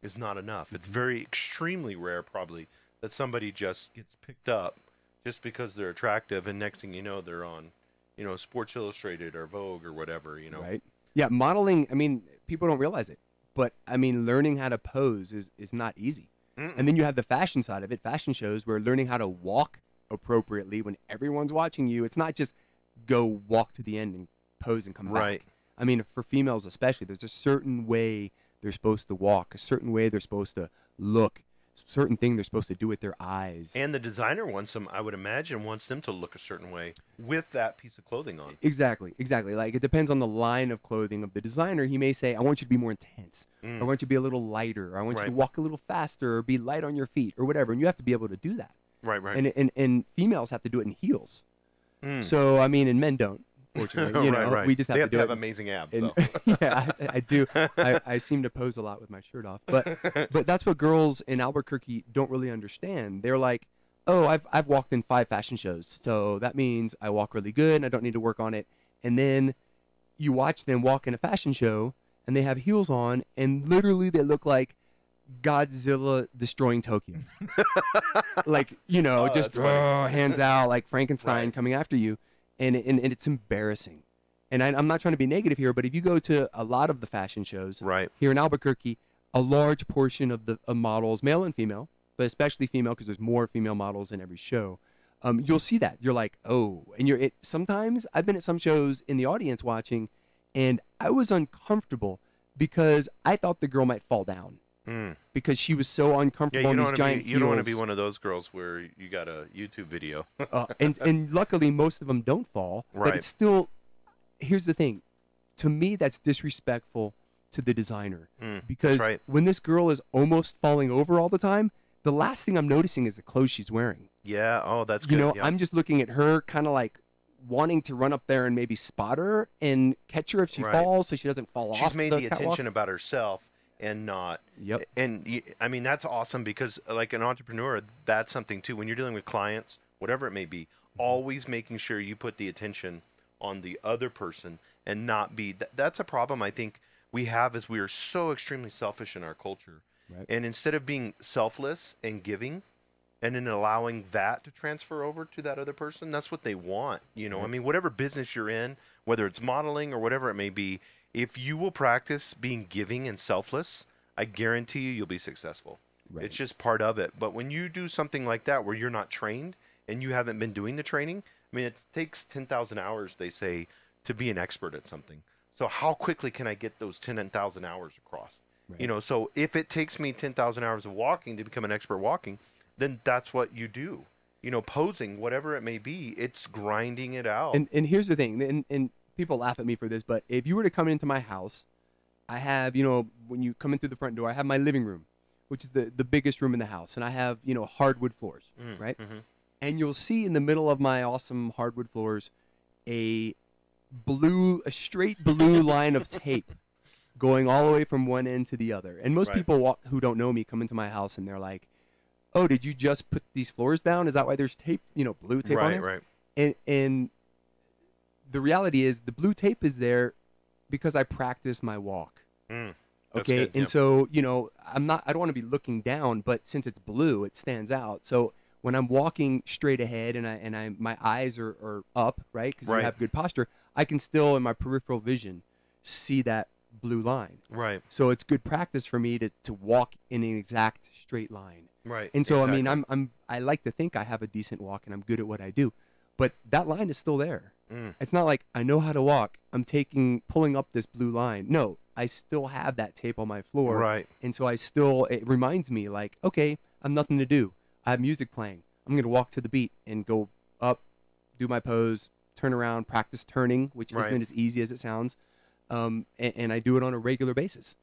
is not enough. It's very extremely rare probably that somebody just gets picked up just because they're attractive, and next thing you know, they're on, you know, Sports Illustrated or Vogue or whatever, you know. Right. Yeah, modeling, I mean, people don't realize it, but I mean, learning how to pose is not easy. And then you have the fashion side of it, fashion shows, where learning how to walk appropriately when everyone's watching you. It's not just go walk to the end and pose and come Right. back. I mean, for females especially, there's a certain way they're supposed to walk, a certain way they're supposed to look, a certain thing they're supposed to do with their eyes. And the designer wants them, I would imagine, wants them to look a certain way with that piece of clothing on. Exactly. Like, it depends on the line of clothing of the designer. He may say, I want you to be more intense. I want you to be a little lighter. I want you Right. to walk a little faster or be light on your feet or whatever. And you have to be able to do that. Right, right. And females have to do it in heels. So, I mean, and men don't, fortunately. You know, right, right. we just have they to have do to have it. amazing abs, And, though. yeah, I do. I seem to pose a lot with my shirt off, but that's what girls in Albuquerque don't really understand. They're like, oh, I've walked in 5 fashion shows, so that means I walk really good and I don't need to work on it. And then you watch them walk in a fashion show and they have heels on, and literally they look like Godzilla destroying Tokyo. Like, you know, just that's funny. hands out like Frankenstein Right. coming after you, and it's embarrassing. And I'm not trying to be negative here, but if you go to a lot of the fashion shows Right. here in Albuquerque, a large portion of the models, male and female, but especially female because there's more female models in every show, you'll see that. You're like, oh, and sometimes I've been at some shows in the audience watching, and I was uncomfortable because I thought the girl might fall down because she was so Yeah, uncomfortable in these giant you don't want to be heels. one of those girls where you got a YouTube video. And luckily most of them don't fall, but Right. it's still, here's the thing, to me that's disrespectful to the designer, because right. when this girl is almost falling over all the time, the last thing I'm noticing is the clothes she's wearing. Yeah. Oh, that's good. You know, yeah. I'm just looking at her kind of like wanting to run up there and maybe spot her and catch her if she Right. falls so she doesn't fall off. She's made the catwalk. attention about herself and not. Yep. And I mean, that's awesome because, like an entrepreneur, that's something too. When you're dealing with clients, whatever it may be, always making sure you put the attention on the other person and not be. That's a problem I think we have, is we are so extremely selfish in our culture. Right. And instead of being selfless and giving, and then allowing that to transfer over to that other person, that's what they want. You know, I mean, whatever business you're in, whether it's modeling or whatever it may be, if you will practice being giving and selfless, I guarantee you'll be successful. Right. It's just part of it. But when you do something like that where you're not trained and you haven't been doing the training, I mean, it takes 10,000 hours, they say, to be an expert at something. So how quickly can I get those 10,000 hours across? Right. You know, so if it takes me 10,000 hours of walking to become an expert walking, then that's what you do. You know, posing, whatever it may be, it's grinding it out. And here's the thing, and people laugh at me for this, but if you were to come into my house, I have, you know, when you come in through the front door, I have my living room, which is the biggest room in the house, and I have, you know, hardwood floors, right? And you'll see in the middle of my awesome hardwood floors a straight blue line of tape going all the way from one end to the other. And most Right. people who don't know me come into my house and they're like, oh, did you just put these floors down? Is that why there's tape, you know, blue tape on Right, it? right. And the reality is the blue tape is there because I practice my walk. That's Okay. good, And yeah. so, you know, I don't want to be looking down, but since it's blue, it stands out. So when I'm walking straight ahead and my eyes are up, right? Because Right. you have good posture, I can still in my peripheral vision see that blue line. Right. So it's good practice for me to walk in an exact straight line. Right. And so, exactly. I mean, I like to think I have a decent walk and I'm good at what I do, but that line is still there. It's not like I know how to walk. I'm pulling up this blue line. No, I still have that tape on my floor. Right. And so it reminds me like, okay, I have nothing to do. I have music playing. I'm going to walk to the beat and go up, do my pose, turn around, practice turning, which isn't as easy as it sounds. And I do it on a regular basis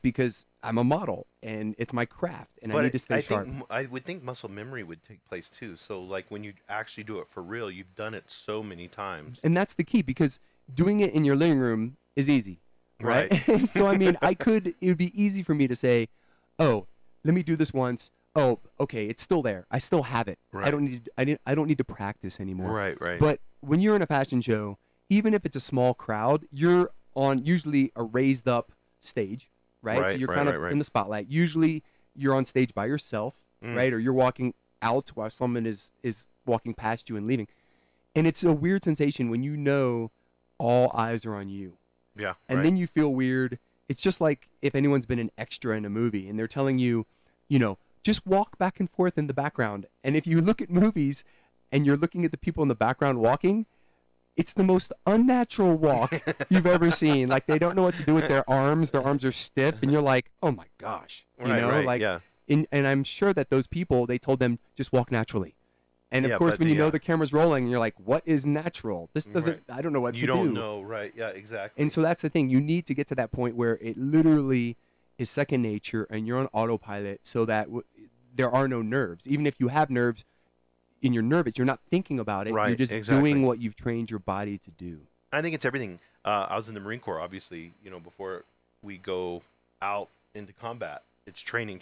because I'm a model and it's my craft and I need to stay sharp. I would think muscle memory would take place too. So like when you actually do it for real, you've done it so many times. And that's the key, because doing it in your living room is easy, right? So I mean, it would be easy for me to say, oh, let me do this once. Oh, okay, it's still there. I still have it. Right. I don't need to practice anymore. Right. But when you're in a fashion show, even if it's a small crowd, you're on usually a raised up stage, right? So you're kind of in the spotlight. Usually you're on stage by yourself, right? Or you're walking out while someone is walking past you and leaving. And it's a weird sensation when you know all eyes are on you. Yeah. And then you feel weird. It's just like if anyone's been an extra in a movie and they're telling you, just walk back and forth in the background. And if you look at movies and you're looking at the people in the background walking, it's the most unnatural walk you've ever seen. Like they don't know what to do with their arms. Their arms are stiff, and you're like, "Oh my gosh!" And I'm sure that those people, they told them just walk naturally. And of course, when you know the camera's rolling, you're like, "What is natural? This doesn't. I don't know what to do." You don't know, right? Yeah, exactly. And so that's the thing. You need to get to that point where it literally is second nature, and you're on autopilot, so that there are no nerves. Even if you have nerves, and you're nervous, you're not thinking about it. Right, you're just doing what you've trained your body to do. I think it's everything. I was in the Marine Corps, obviously, before we go out into combat, it's training,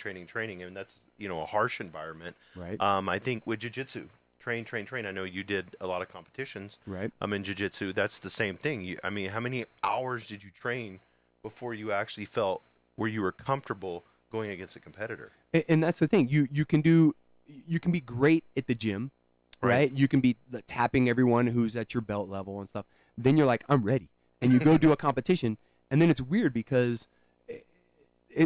and that's, a harsh environment. Right. I think with jiu-jitsu, train. I know you did a lot of competitions. Right. In jiu-jitsu, that's the same thing. How many hours did you train before you actually felt where you were comfortable going against a competitor? And that's the thing. You can be great at the gym, right? You can be tapping everyone who's at your belt level and stuff. Then you're like, I'm ready. And you go do a competition, and then it's weird because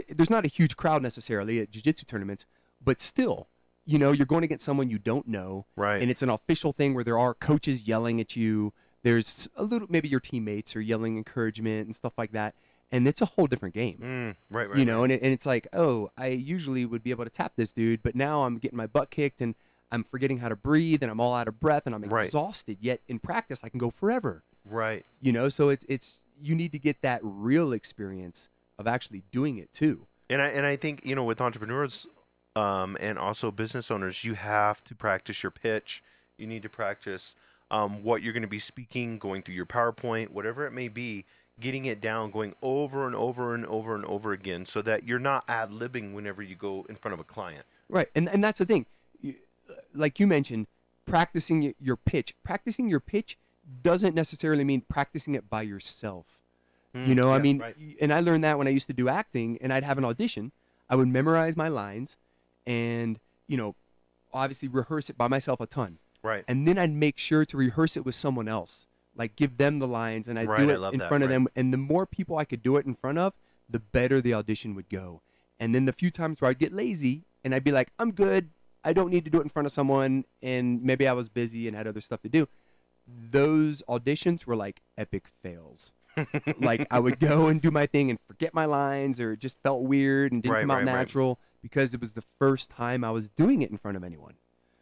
there's not a huge crowd necessarily at jiu-jitsu tournaments, but still, you're going against someone you don't know. Right. And it's an official thing where there are coaches yelling at you. There's maybe your teammates are yelling encouragement and stuff like that. And it's a whole different game. Right. And it's like, oh, I usually would be able to tap this dude, but now I'm getting my butt kicked and I'm forgetting how to breathe and I'm all out of breath and I'm exhausted. Yet in practice, I can go forever. Right. So it's you need to get that real experience of actually doing it too. And I think, with entrepreneurs and also business owners, you have to practice your pitch. You need to practice what you're going to be speaking, going through your PowerPoint, whatever it may be. Getting it down, going over and over and over and over again, so that you're not ad-libbing whenever you go in front of a client. Right, and that's the thing. Like you mentioned, practicing your pitch. Practicing your pitch doesn't necessarily mean practicing it by yourself. And I learned that when I used to do acting, and I'd have an audition. I would memorize my lines, and obviously rehearse it by myself a ton. Right. And then I'd make sure to rehearse it with someone else. Like give them the lines and I'd do it in front of them. And the more people I could do it in front of, the better the audition would go. And then the few times where I'd get lazy and I'd be like, I'm good. I don't need to do it in front of someone. And maybe I was busy and had other stuff to do. Those auditions were like epic fails. Like I would go and do my thing and forget my lines, or it just felt weird and didn't come out natural because it was the first time I was doing it in front of anyone.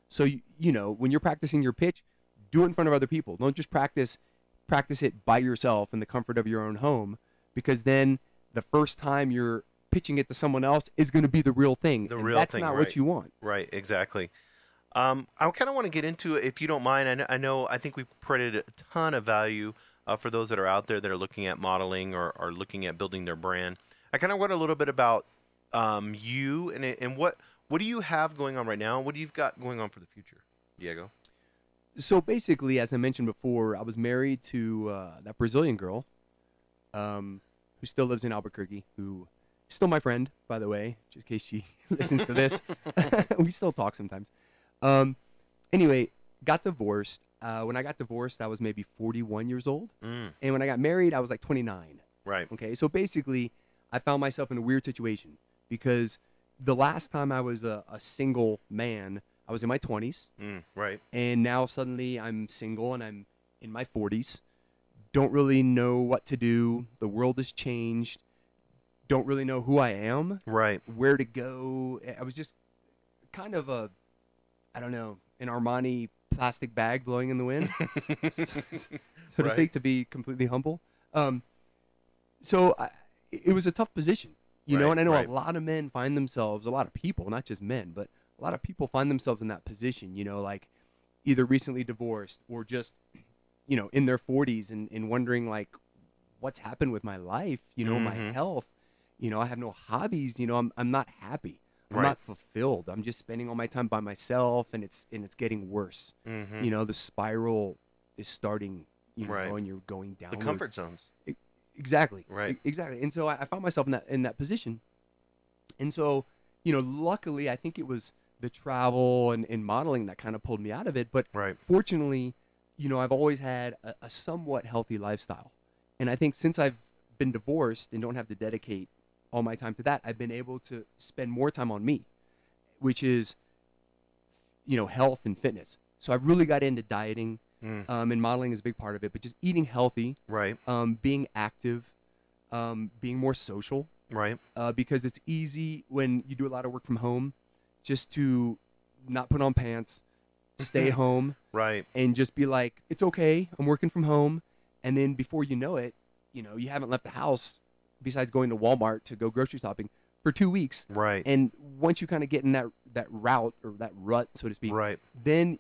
So, when you're practicing your pitch, do it in front of other people. Don't just practice it by yourself in the comfort of your own home, because then the first time you're pitching it to someone else is going to be the real thing. That's not what you want. Right, exactly. I kind of want to get into it, if you don't mind. I think we've provided a ton of value for those that are out there that are looking at modeling or are looking at building their brand. I kind of want a little bit about you and what do you have going on right now? What do you got going on for the future, Diego? So basically, as I mentioned before, I was married to that Brazilian girl who still lives in Albuquerque, who is still my friend, by the way, just in case she listens to this. We still talk sometimes. Anyway, got divorced. When I got divorced, I was maybe 41 years old. And when I got married, I was like 29. Right. Okay, so basically, I found myself in a weird situation because the last time I was a single man, I was in my 20s. Right. And now suddenly I'm single and I'm in my 40s. Don't really know what to do. The world has changed. Don't really know who I am. Right. Where to go. I was just kind of I don't know, an Armani plastic bag blowing in the wind, so to speak, to be completely humble. So it was a tough position, you know, and I know a lot of men find themselves, a lot of people, not just men, but a lot of people find themselves in that position, you know, like either recently divorced or just, you know, in their 40s and wondering like what's happened with my life, you know, my health, you know, I have no hobbies, you know, I'm not happy. I'm not fulfilled. I'm just spending all my time by myself, and it's getting worse. You know, the spiral is starting, you know, and you're going down. The comfort zones. Exactly. Right. Exactly. And so I found myself in that position. And so, you know, luckily, I think it was the travel and modeling that kind of pulled me out of it. But fortunately, you know, I've always had a somewhat healthy lifestyle. And I think since I've been divorced and don't have to dedicate all my time to that, I've been able to spend more time on me, which is, you know, health and fitness. So I've really got into dieting, and modeling is a big part of it, but just eating healthy, being active, being more social, because it's easy when you do a lot of work from home just to not put on pants, stay home, and just be like, it's okay, I'm working from home. And then before you know it, you know, you haven't left the house besides going to Walmart to go grocery shopping for 2 weeks. And once you kind of get in that route or that rut, so to speak, then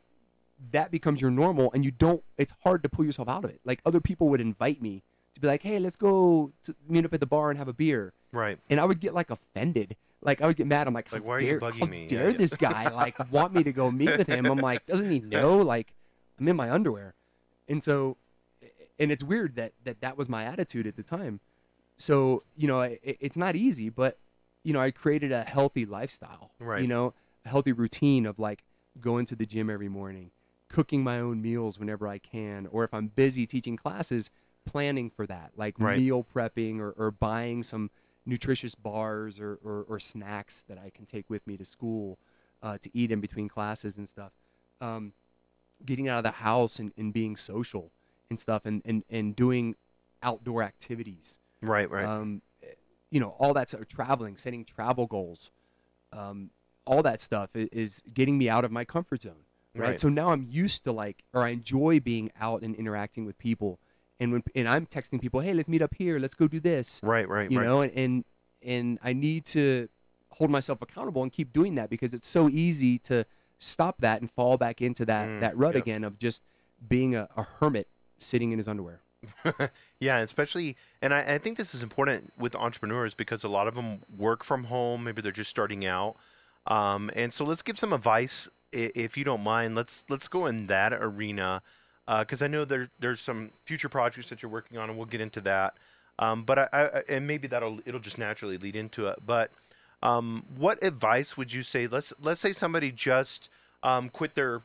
that becomes your normal, and it's hard to pull yourself out of it. Like other people would invite me to be like, hey, let's go to meet up at the bar and have a beer. And I would get like offended. Like I would get mad. I'm like, why are you bugging me? How dare this guy like want me to go meet with him? I'm like, doesn't he know? Like I'm in my underwear. And so, and it's weird that was my attitude at the time. So, you know, it's not easy, but, you know, I created a healthy lifestyle, you know, a healthy routine of like going to the gym every morning, cooking my own meals whenever I can, or if I'm busy teaching classes, planning for that, like meal prepping or buying some nutritious bars or snacks that I can take with me to school to eat in between classes and stuff. Getting out of the house and being social and stuff and doing outdoor activities. You know, all that's traveling, setting travel goals, all that stuff is getting me out of my comfort zone. So now I'm used to I enjoy being out and interacting with people. And I'm texting people, hey, let's meet up here. Let's go do this. You know, and I need to hold myself accountable and keep doing that because it's so easy to stop that and fall back into that rut again of just being a hermit sitting in his underwear. Yeah, especially, and I think this is important with entrepreneurs because a lot of them work from home. Maybe they're just starting out. And so let's give some advice, if you don't mind. Let's go in that arena because I know there's some future projects that you're working on, and we'll get into that. But and maybe it'll just naturally lead into it. But what advice would you say? Let's say somebody just quit their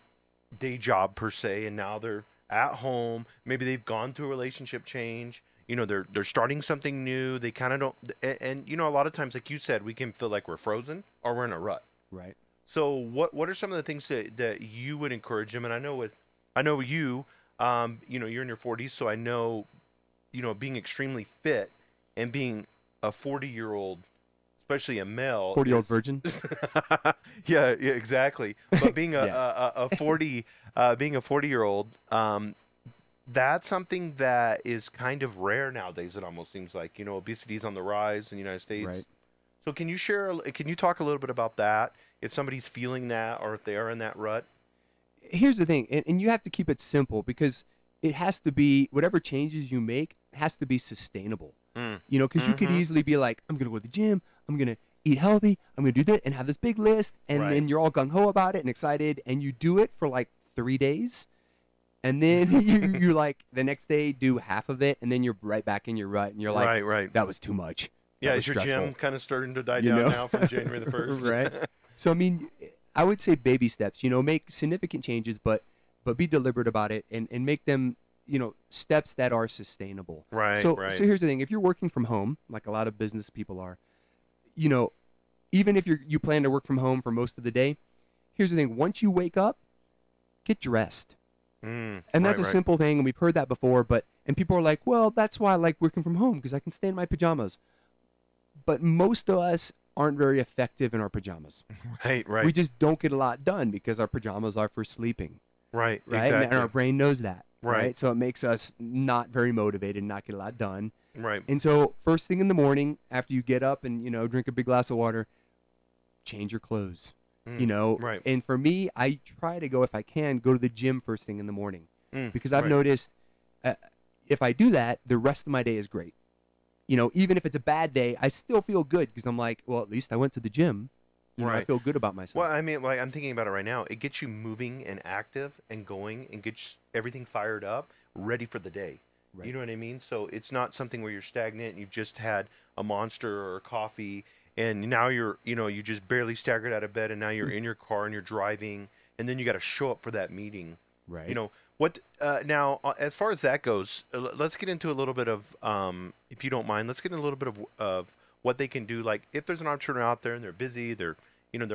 day job per se, and now they're at home. Maybe they've gone through a relationship change. You know, they're starting something new. They kind of don't. And you know, a lot of times, like you said, we can feel like we're frozen or we're in a rut. So what are some of the things that you would encourage them? And I know you. You know, you're in your 40s, so I know, you know, being extremely fit and being a 40-year-old, especially a male, 40-year-old virgin. yeah, exactly. But being a 40-year-old, that's something that is kind of rare nowadays. It almost seems like, you know, obesity is on the rise in the United States. So can you talk a little bit about that? If somebody's feeling that, or if they are in that rut? Here's the thing, and you have to keep it simple because it has to be, whatever changes you make has to be sustainable. You know, because you could easily be like, I'm going to go to the gym, I'm going to eat healthy, I'm going to do that, and have this big list, and then you're all gung-ho about it and excited, and you do it for like 3 days, and then you like the next day do half of it, and then you're right back in your rut, and you're like, that was too much. Yeah, is your gym kind of starting to die down now from January the 1st? So, I mean, I would say baby steps, you know, make significant changes, but be deliberate about it and make them, you know, steps that are sustainable. So here's the thing. If you're working from home, like a lot of business people are, you know, even if you plan to work from home for most of the day, here's the thing. Once you wake up, get dressed. And that's a simple thing, and we've heard that before, and people are like, well, that's why I like working from home, because I can stay in my pajamas. But most of us aren't very effective in our pajamas. Right. We just don't get a lot done because our pajamas are for sleeping. Right. Exactly. And our brain knows that. Right. So it makes us not very motivated, not get a lot done. Right. And so first thing in the morning, after you get up and, drink a big glass of water, change your clothes. Right. And for me, I try to go, if I can, go to the gym first thing in the morning. Because I've noticed if I do that, the rest of my day is great. Even if it's a bad day, I still feel good because I'm like, well, at least I went to the gym. I feel good about myself. Well, I mean, like I'm thinking about it right now. It gets you moving and active and going and gets everything fired up, ready for the day. Right. You know what I mean? So it's not something where you're stagnant and you've just had a Monster or a coffee and now you just barely staggered out of bed and now you're in your car and you're driving and then you got to show up for that meeting. Right. Now, as far as that goes, let's get into a little bit of, if you don't mind, let's get into a little bit of what they can do. Like if there's an entrepreneur out there and they're busy, they're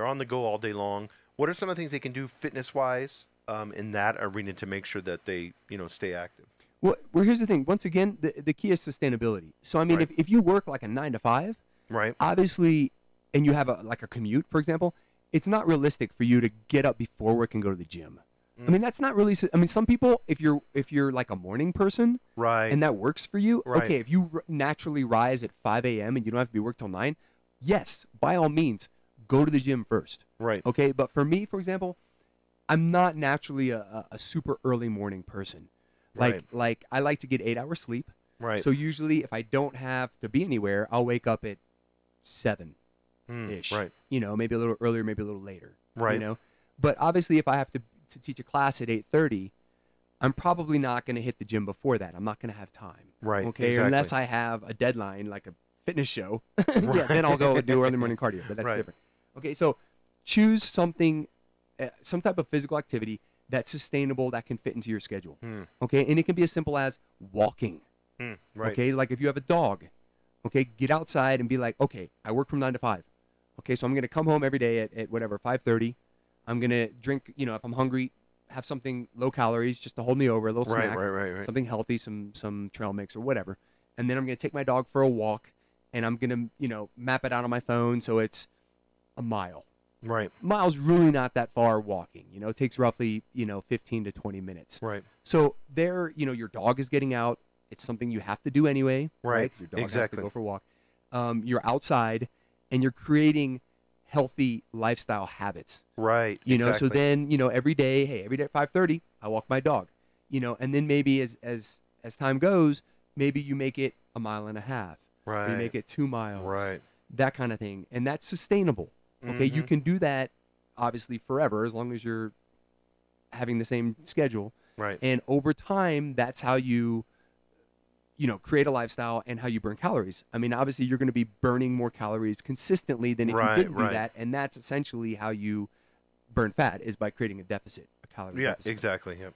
on the go all day long. What are some of the things they can do fitness-wise in that arena to make sure that they, stay active? Well, here's the thing. Once again, the key is sustainability. So, I mean, if you work like a 9 to 5, right, obviously, and you have a commute, for example, it's not realistic for you to get up before work and go to the gym. I mean, that's not really. I mean, some people, if you're like a morning person, right, and that works for you, right. Okay. If you naturally rise at 5 a.m. and you don't have to be work till 9, yes, by all means, go to the gym first. Right. Okay. But for me, for example, I'm not naturally a super early morning person. Like I like to get 8 hours sleep. Right. So usually, if I don't have to be anywhere, I'll wake up at 7-ish. Right. Maybe a little earlier, maybe a little later. Right. But obviously, if I have to teach a class at 8:30, I'm probably not going to hit the gym before that. I'm not going to have time. Right. Okay. Exactly. Unless I have a deadline, like a fitness show. Yeah. Then I'll go do early morning cardio. But that's different. Okay. So choose something, some type of physical activity that's sustainable, that can fit into your schedule. Okay. And it can be as simple as walking. Right. Okay. Like if you have a dog, okay, get outside and be like, okay, I work from 9 to 5. Okay. So I'm going to come home every day at whatever, 5:30. I'm going to drink, if I'm hungry, have something low calories just to hold me over, a little snack, right. Something healthy, some trail mix or whatever. And then I'm going to take my dog for a walk and I'm going to, map it out on my phone. So it's a mile. Right. Mile's really not that far walking. It takes roughly, 15 to 20 minutes. Right. So there, your dog is getting out. It's something you have to do anyway. Right. Your dog has to go for a walk. You're outside and you're creating healthy lifestyle habits. Right. So then, every day at 5:30, I walk my dog. And then maybe as time goes, maybe you make it 1.5 miles. Right. Or you make it 2 miles. Right. That kind of thing. And that's sustainable. Okay. You can do that obviously forever as long as you're having the same schedule. Right. And over time, that's how you create a lifestyle and how you burn calories. I mean, obviously, you're going to be burning more calories consistently than if you didn't do that. And that's essentially how you burn fat, is by creating a deficit, a calorie deficit. Yeah, exactly. Yep.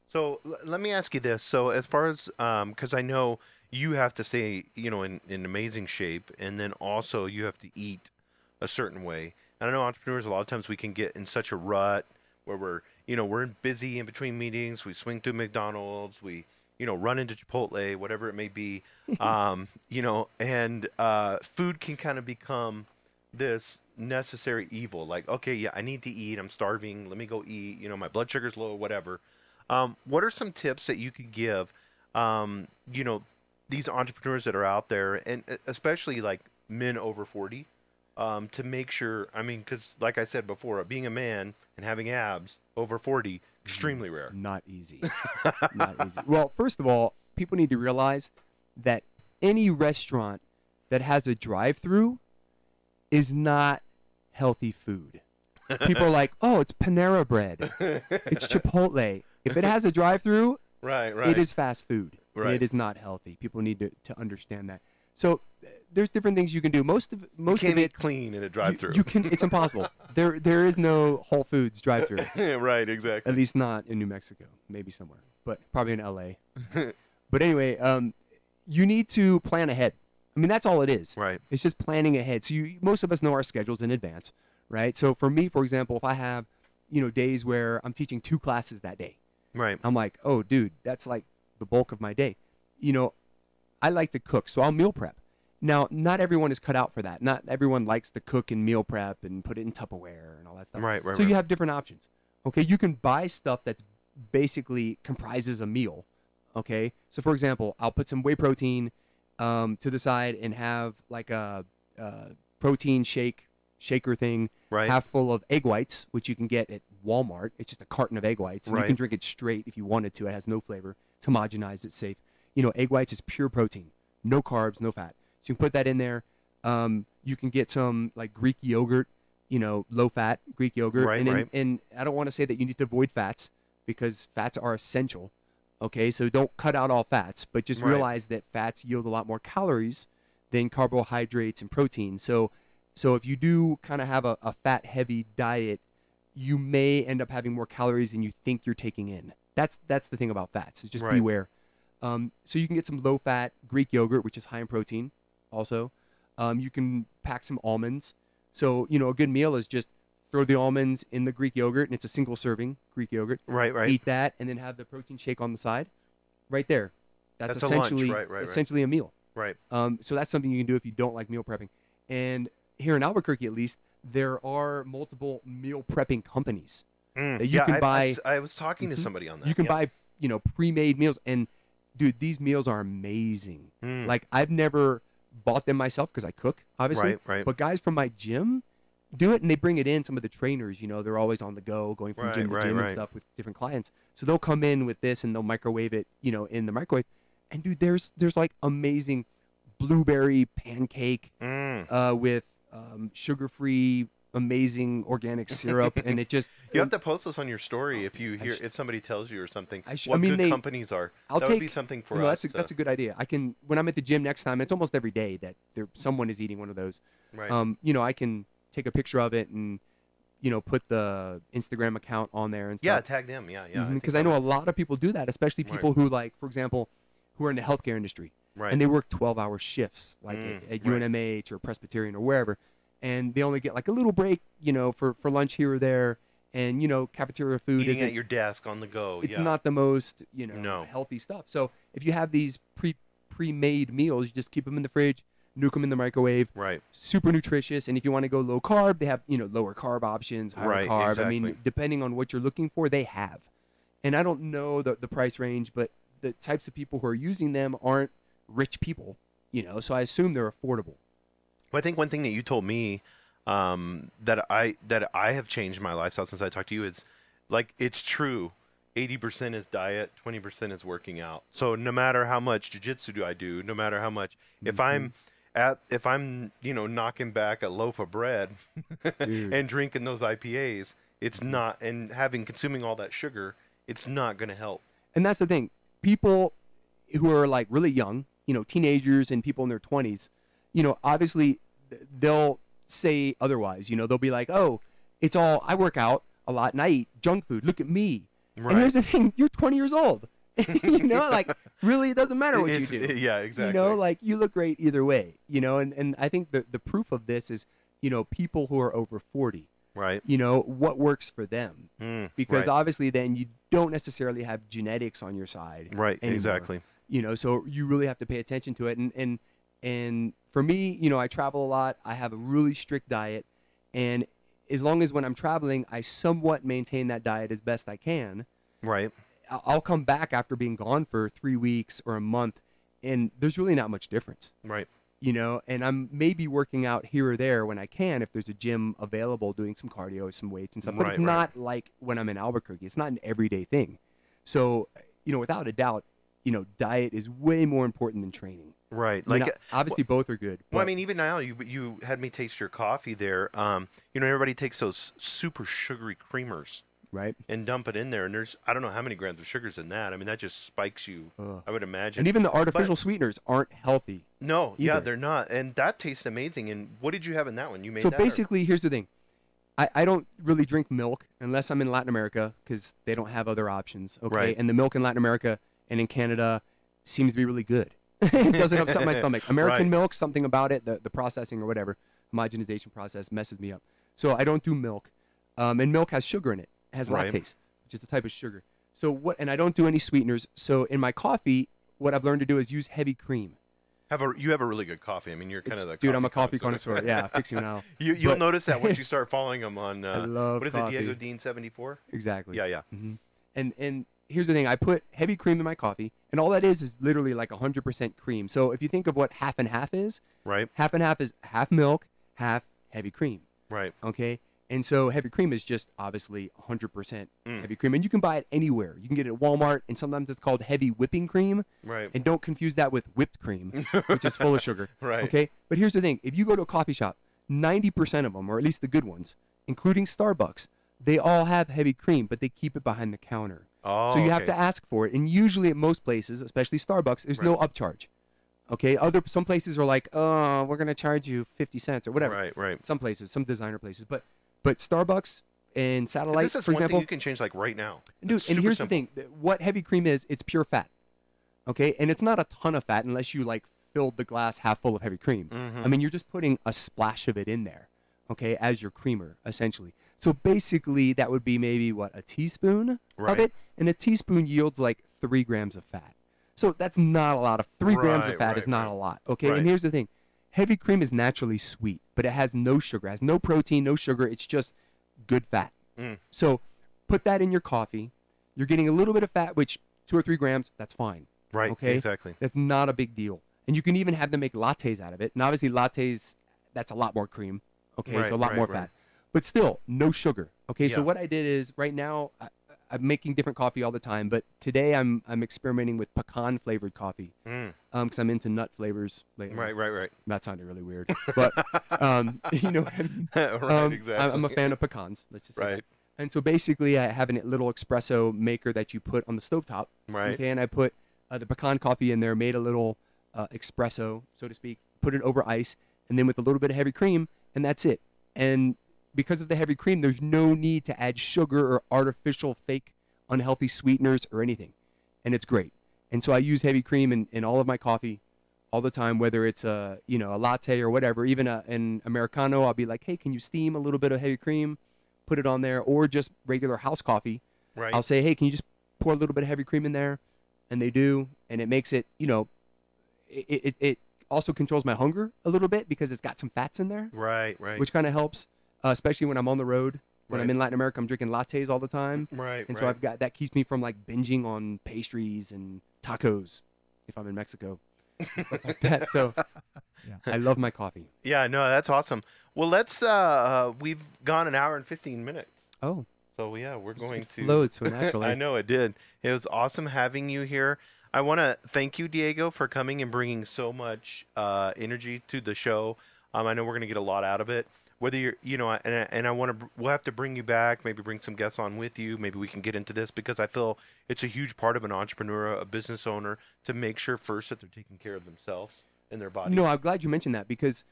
So let me ask you this. So as far as, because I know you have to stay, in amazing shape, and then also you have to eat a certain way. And I know entrepreneurs, a lot of times we can get in such a rut where we're busy in between meetings. We swing through McDonald's. We run into Chipotle, whatever it may be, and food can kind of become this necessary evil. Like, okay, yeah, I need to eat. I'm starving. Let me go eat. My blood sugar's low, whatever. What are some tips that you could give, these entrepreneurs that are out there, and especially like men over 40, to make sure, because like I said before, being a man and having abs over 40, extremely rare. Not easy. Not easy. Well, first of all, people need to realize that any restaurant that has a drive-through is not healthy food. People are like, oh, it's Panera Bread. It's Chipotle. If it has a drive-through, right, it is fast food. Right. And it is not healthy. People need to understand that. So there's different things you can do. Most of can't it eat clean in a drive-through. You can. It's impossible. There is no Whole Foods drive-through. Right, exactly. At least not in New Mexico. Maybe somewhere, but probably in LA. But anyway, you need to plan ahead. I mean, that's all it is. Right. It's just planning ahead. So most of us know our schedules in advance, right? So for me, for example, if I have, days where I'm teaching 2 classes that day, Right. I'm like, oh, dude, that's like the bulk of my day. I like to cook, so I'll meal prep. Now, not everyone is cut out for that. Not everyone likes to cook and meal prep and put it in Tupperware and all that stuff. Right. So you have different options. Okay, you can buy stuff that's basically comprises a meal. Okay, so for example, I'll put some whey protein to the side and have like a protein shaker thing, Right. half full of egg whites, which you can get at Walmart. It's just a carton of egg whites. And Right. you can drink it straight if you wanted to. It has no flavor. It's homogenized. It's safe. Egg whites is pure protein, no carbs, no fat. So you can put that in there. You can get some like Greek yogurt, low fat Greek yogurt. Right, and, right. and I don't want to say that you need to avoid fats because fats are essential. Okay, so don't cut out all fats, but just Right. realize that fats yield a lot more calories than carbohydrates and protein. So if you do kind of have a fat-heavy diet, you may end up having more calories than you think you're taking in. That's the thing about fats. Is just Right. beware. So you can get some low-fat Greek yogurt, which is high in protein. Also, you can pack some almonds. So a good meal is just throw the almonds in the Greek yogurt, and it's a single serving Greek yogurt. Right. Right. Eat that, and then have the protein shake on the side, right there. That's That's a lunch. essentially Right. essentially a meal. Right. So that's something you can do if you don't like meal prepping. And here in Albuquerque, at least, there are multiple meal prepping companies that you can buy. I was talking to somebody on that. You can yeah. buy, pre-made meals, and dude, these meals are amazing. Mm. Like I've never bought them myself because I cook, obviously. Right, right. But guys from my gym do it, and they bring it in. Some of the trainers, they're always on the go, going from gym to gym and stuff with different clients. So they'll come in with this, and they'll microwave it, in the microwave. And dude, there's like amazing blueberry pancake with sugar-free, amazing organic syrup, and it just You have to post this on your story if somebody tells you or something I mean, good companies are. That would be something for us. That's a good idea. I can, when I'm at the gym next time, it's almost every day that someone is eating one of those. Right. I can take a picture of it and put the Instagram account on there and stuff. Yeah, tag them. Yeah. Because I know a lot of people do that, especially people who, like, for example, who are in the healthcare industry. Right. And they work 12-hour shifts, like at right. UNMH or Presbyterian or wherever. And they only get like a little break, for lunch here or there. And, cafeteria food Eating isn't at your desk on the go. It's yeah. not the most, No. healthy stuff. So if you have these pre-made meals, you just keep them in the fridge, nuke them in the microwave. Right. Super nutritious. And if you want to go low carb, they have, lower carb options, higher Right, carb. exactly. I mean, depending on what you're looking for, they have. And I don't know the price range, but the types of people who are using them aren't rich people, so I assume they're affordable. Well, I think one thing that you told me that I have changed my lifestyle since I talked to you is, like, it's true. 80% is diet, 20% is working out. So no matter how much jiu-jitsu do I do, no matter how much, if I'm knocking back a loaf of bread and drinking those IPAs, it's not, and consuming all that sugar, it's not going to help. And that's the thing. People who are like really young, teenagers and people in their 20s, obviously they'll say otherwise. They'll be like, oh, I work out a lot and I eat junk food. Look at me. Right. And here's the thing. You're 20 years old. Like, really, it doesn't matter what you do. Yeah, exactly. Like, you look great either way, and I think the proof of this is, people who are over 40. Right. What works for them. Because right. obviously then you don't necessarily have genetics on your side. Right, anymore. exactly. So you really have to pay attention to it. And for me, I travel a lot. I have a really strict diet. And as long as when I'm traveling, I somewhat maintain that diet as best I can. Right. I'll come back after being gone for 3 weeks or a month, and there's really not much difference. Right. And I'm maybe working out here or there when I can, if there's a gym available, doing some cardio, some weights and stuff. But it's not like when I'm in Albuquerque. It's not an everyday thing. So, without a doubt, diet is way more important than training. Right. Obviously both are good. Well, I mean, even now, you had me taste your coffee there. Everybody takes those super sugary creamers. Right. And dump it in there. And I don't know how many grams of sugar's in that. I mean, that just spikes you, I would imagine. And even the artificial sweeteners aren't healthy. No, either. Yeah, they're not. And that tastes amazing. And what did you have in that one? You made so that? So basically, here's the thing. I don't really drink milk unless I'm in Latin America because they don't have other options. Okay. Right. And the milk in Latin America and in Canada seems to be really good. It doesn't upset my stomach. American Right. milk, something about it, the processing or whatever, homogenization process messes me up. So I don't do milk. And milk has sugar in it. It has Right. lactase, which is a type of sugar. And I don't do any sweeteners. So in my coffee, what I've learned to do is use heavy cream. You have a really good coffee. I mean, you're kind of the Dude, coffee I'm a coffee connoisseur. Yeah, fixing now. You'll But- notice that once you start following him on I love what is coffee. it, Diego Deane 74? Exactly. Yeah, yeah. And here's the thing. I put heavy cream in my coffee, and all that is literally like 100% cream. So if you think of what half and half is, Right, half and half is half milk, half heavy cream. right. Okay? And so heavy cream is just obviously 100% Mm. heavy cream. And you can buy it anywhere. You can get it at Walmart, and sometimes it's called heavy whipping cream. Right. And don't confuse that with whipped cream, which is full of sugar. Right. Okay? But here's the thing. If you go to a coffee shop, 90% of them, or at least the good ones, including Starbucks, they all have heavy cream, but they keep it behind the counter. Oh, So you have okay. to ask for it. And usually at most places, especially Starbucks, there's no upcharge. Okay? Some places are like, oh, we're going to charge you 50 cents or whatever. Right, right. Some places, some designer places. But Starbucks and Satellite, This is for one thing example. you can change like right now. Dude, It's and super here's simple. the thing. What heavy cream is, it's pure fat. Okay? And it's not a ton of fat unless you like filled the glass half full of heavy cream. Mm-hmm. I mean, you're just putting a splash of it in there, okay, as your creamer, essentially. So basically, that would be maybe, a teaspoon Right. of it? And a teaspoon yields like 3 grams of fat. So that's not a lot. 3 grams of Right, fat right, is not right. a lot, okay? Right. And here's the thing. Heavy cream is naturally sweet, but it has no sugar. It has no protein, no sugar. It's just good fat. Mm. So put that in your coffee. You're getting a little bit of fat, which 2 or 3 grams, that's fine. Right, Okay? exactly. That's not a big deal. And you can even have them make lattes out of it. And obviously lattes, that's a lot more cream. Okay, Right, so a lot right, more right. fat. But still, no sugar. Okay, so Yeah. what I did is right now I'm making different coffee all the time, but today I'm experimenting with pecan flavored coffee Mm. because I'm into nut flavors lately. Right, right, right. That sounded really weird, but you know what I mean. Right, exactly. I'm a fan of pecans. Let's just say Right. that. And so basically, I have a little espresso maker that you put on the stovetop. Right. Okay, and I put the pecan coffee in there, made a little espresso, so to speak, put it over ice, and then with a little bit of heavy cream, and that's it. And because of the heavy cream, there's no need to add sugar or artificial, fake, unhealthy sweeteners or anything, and it's great. And so I use heavy cream in all of my coffee all the time, whether it's a latte or whatever. Even an Americano, I'll be like, hey, can you steam a little bit of heavy cream, put it on there, or just regular house coffee. Right. I'll say, hey, can you just pour a little bit of heavy cream in there? And they do, and it makes it, it also controls my hunger a little bit because it's got some fats in there, Right, right. which kind of helps, especially when I'm on the road. When I'm Right. in Latin America, I'm drinking lattes all the time. Right, And so right. that keeps me from like binging on pastries and tacos if I'm in Mexico. and stuff like that. So I love my coffee. Yeah, no, that's awesome. Well, we've gone an hour and 15 minutes. Oh, So yeah, we're going it to flowed so naturally. I know it did. It was awesome having you here. I want to thank you, Diego, for coming and bringing so much energy to the show. I know we're going to get a lot out of it. Whether you're, and I want to, we'll have to bring you back, maybe bring some guests on with you. Maybe we can get into this because I feel it's a huge part of an entrepreneur, a business owner, to make sure first that they're taking care of themselves and their body. No, I'm glad you mentioned that because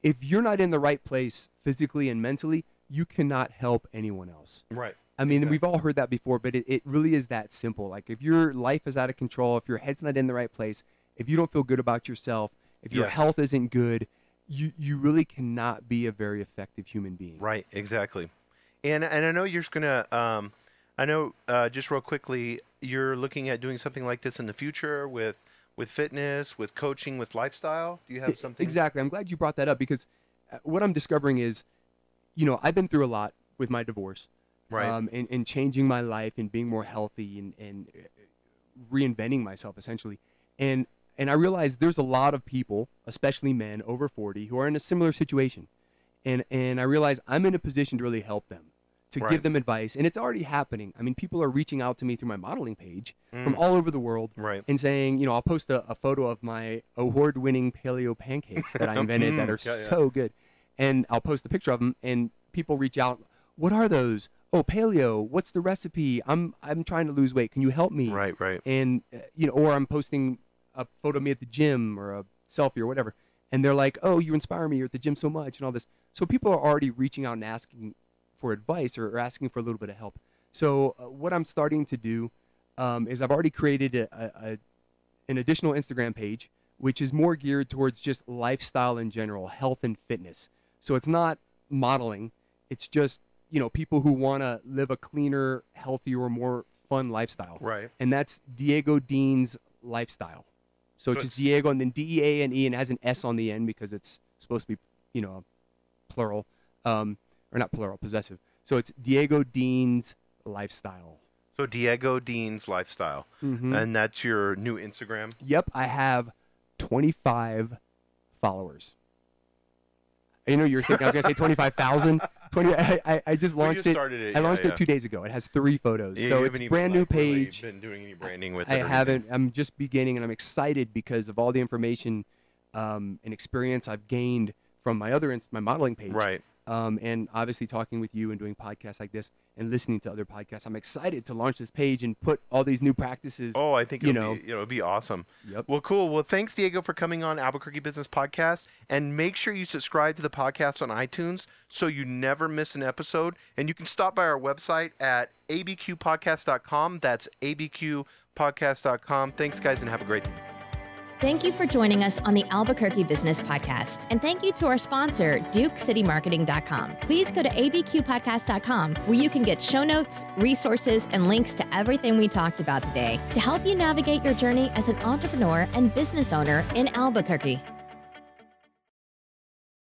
if you're not in the right place physically and mentally, you cannot help anyone else. Right. I mean, Exactly. we've all heard that before, but it really is that simple. Like if your life is out of control, if your head's not in the right place, if you don't feel good about yourself, if your Yes. health isn't good, you really cannot be a very effective human being. Right, exactly. And I know you're just gonna just real quickly, you're looking at doing something like this in the future with fitness, with coaching, with lifestyle. Do you have something? Exactly. I'm glad you brought that up because what I'm discovering is, I've been through a lot with my divorce, Right. and changing my life and being more healthy and reinventing myself essentially. And I realized there's a lot of people, especially men over 40, who are in a similar situation. And I realize I'm in a position to really help them, to Right. give them advice. And it's already happening. I mean, people are reaching out to me through my modeling page from all over the world Right. and saying, I'll post a photo of my award-winning paleo pancakes that I invented that are Yeah, yeah. so good. And I'll post a picture of them, and people reach out. What are those? Oh, paleo. What's the recipe? I'm trying to lose weight. Can you help me? Right, right. And or I'm posting a photo of me at the gym or a selfie or whatever, and they're like, "Oh, you inspire me. You're at the gym so much," and all this. So people are already reaching out and asking for advice or asking for a little bit of help. So what I'm starting to do is I've already created an additional Instagram page, which is more geared towards just lifestyle in general, health and fitness. So it's not modeling. It's just, people who want to live a cleaner, healthier, more fun lifestyle. Right. And that's Diego Deane's lifestyle. So it's just Diego and then Deane, and it has an S on the end because it's supposed to be, plural, or not plural, possessive. So it's Diego Deane's lifestyle. So Diego Deane's lifestyle. Mm-hmm. And that's your new Instagram? Yep. I have 25 followers. You're thinking I was going to say 25,000. I just launched it. I launched it 2 days ago. It has 3 photos. Yeah, so it's a brand new page. Really been doing any branding with it? I haven't. I'm just beginning, and I'm excited because of all the information and experience I've gained from my my modeling page. Right. And obviously talking with you and doing podcasts like this and listening to other podcasts. I'm excited to launch this page and put all these new practices. Oh, I think it'll be awesome. Yep. Well, cool. Well, thanks, Diego, for coming on Albuquerque Business Podcast. And make sure you subscribe to the podcast on iTunes so you never miss an episode. And you can stop by our website at abqpodcast.com. That's abqpodcast.com. Thanks, guys, and have a great day. Thank you for joining us on the Albuquerque Business Podcast. And thank you to our sponsor, DukeCityMarketing.com. Please go to abqpodcast.com where you can get show notes, resources, and links to everything we talked about today to help you navigate your journey as an entrepreneur and business owner in Albuquerque.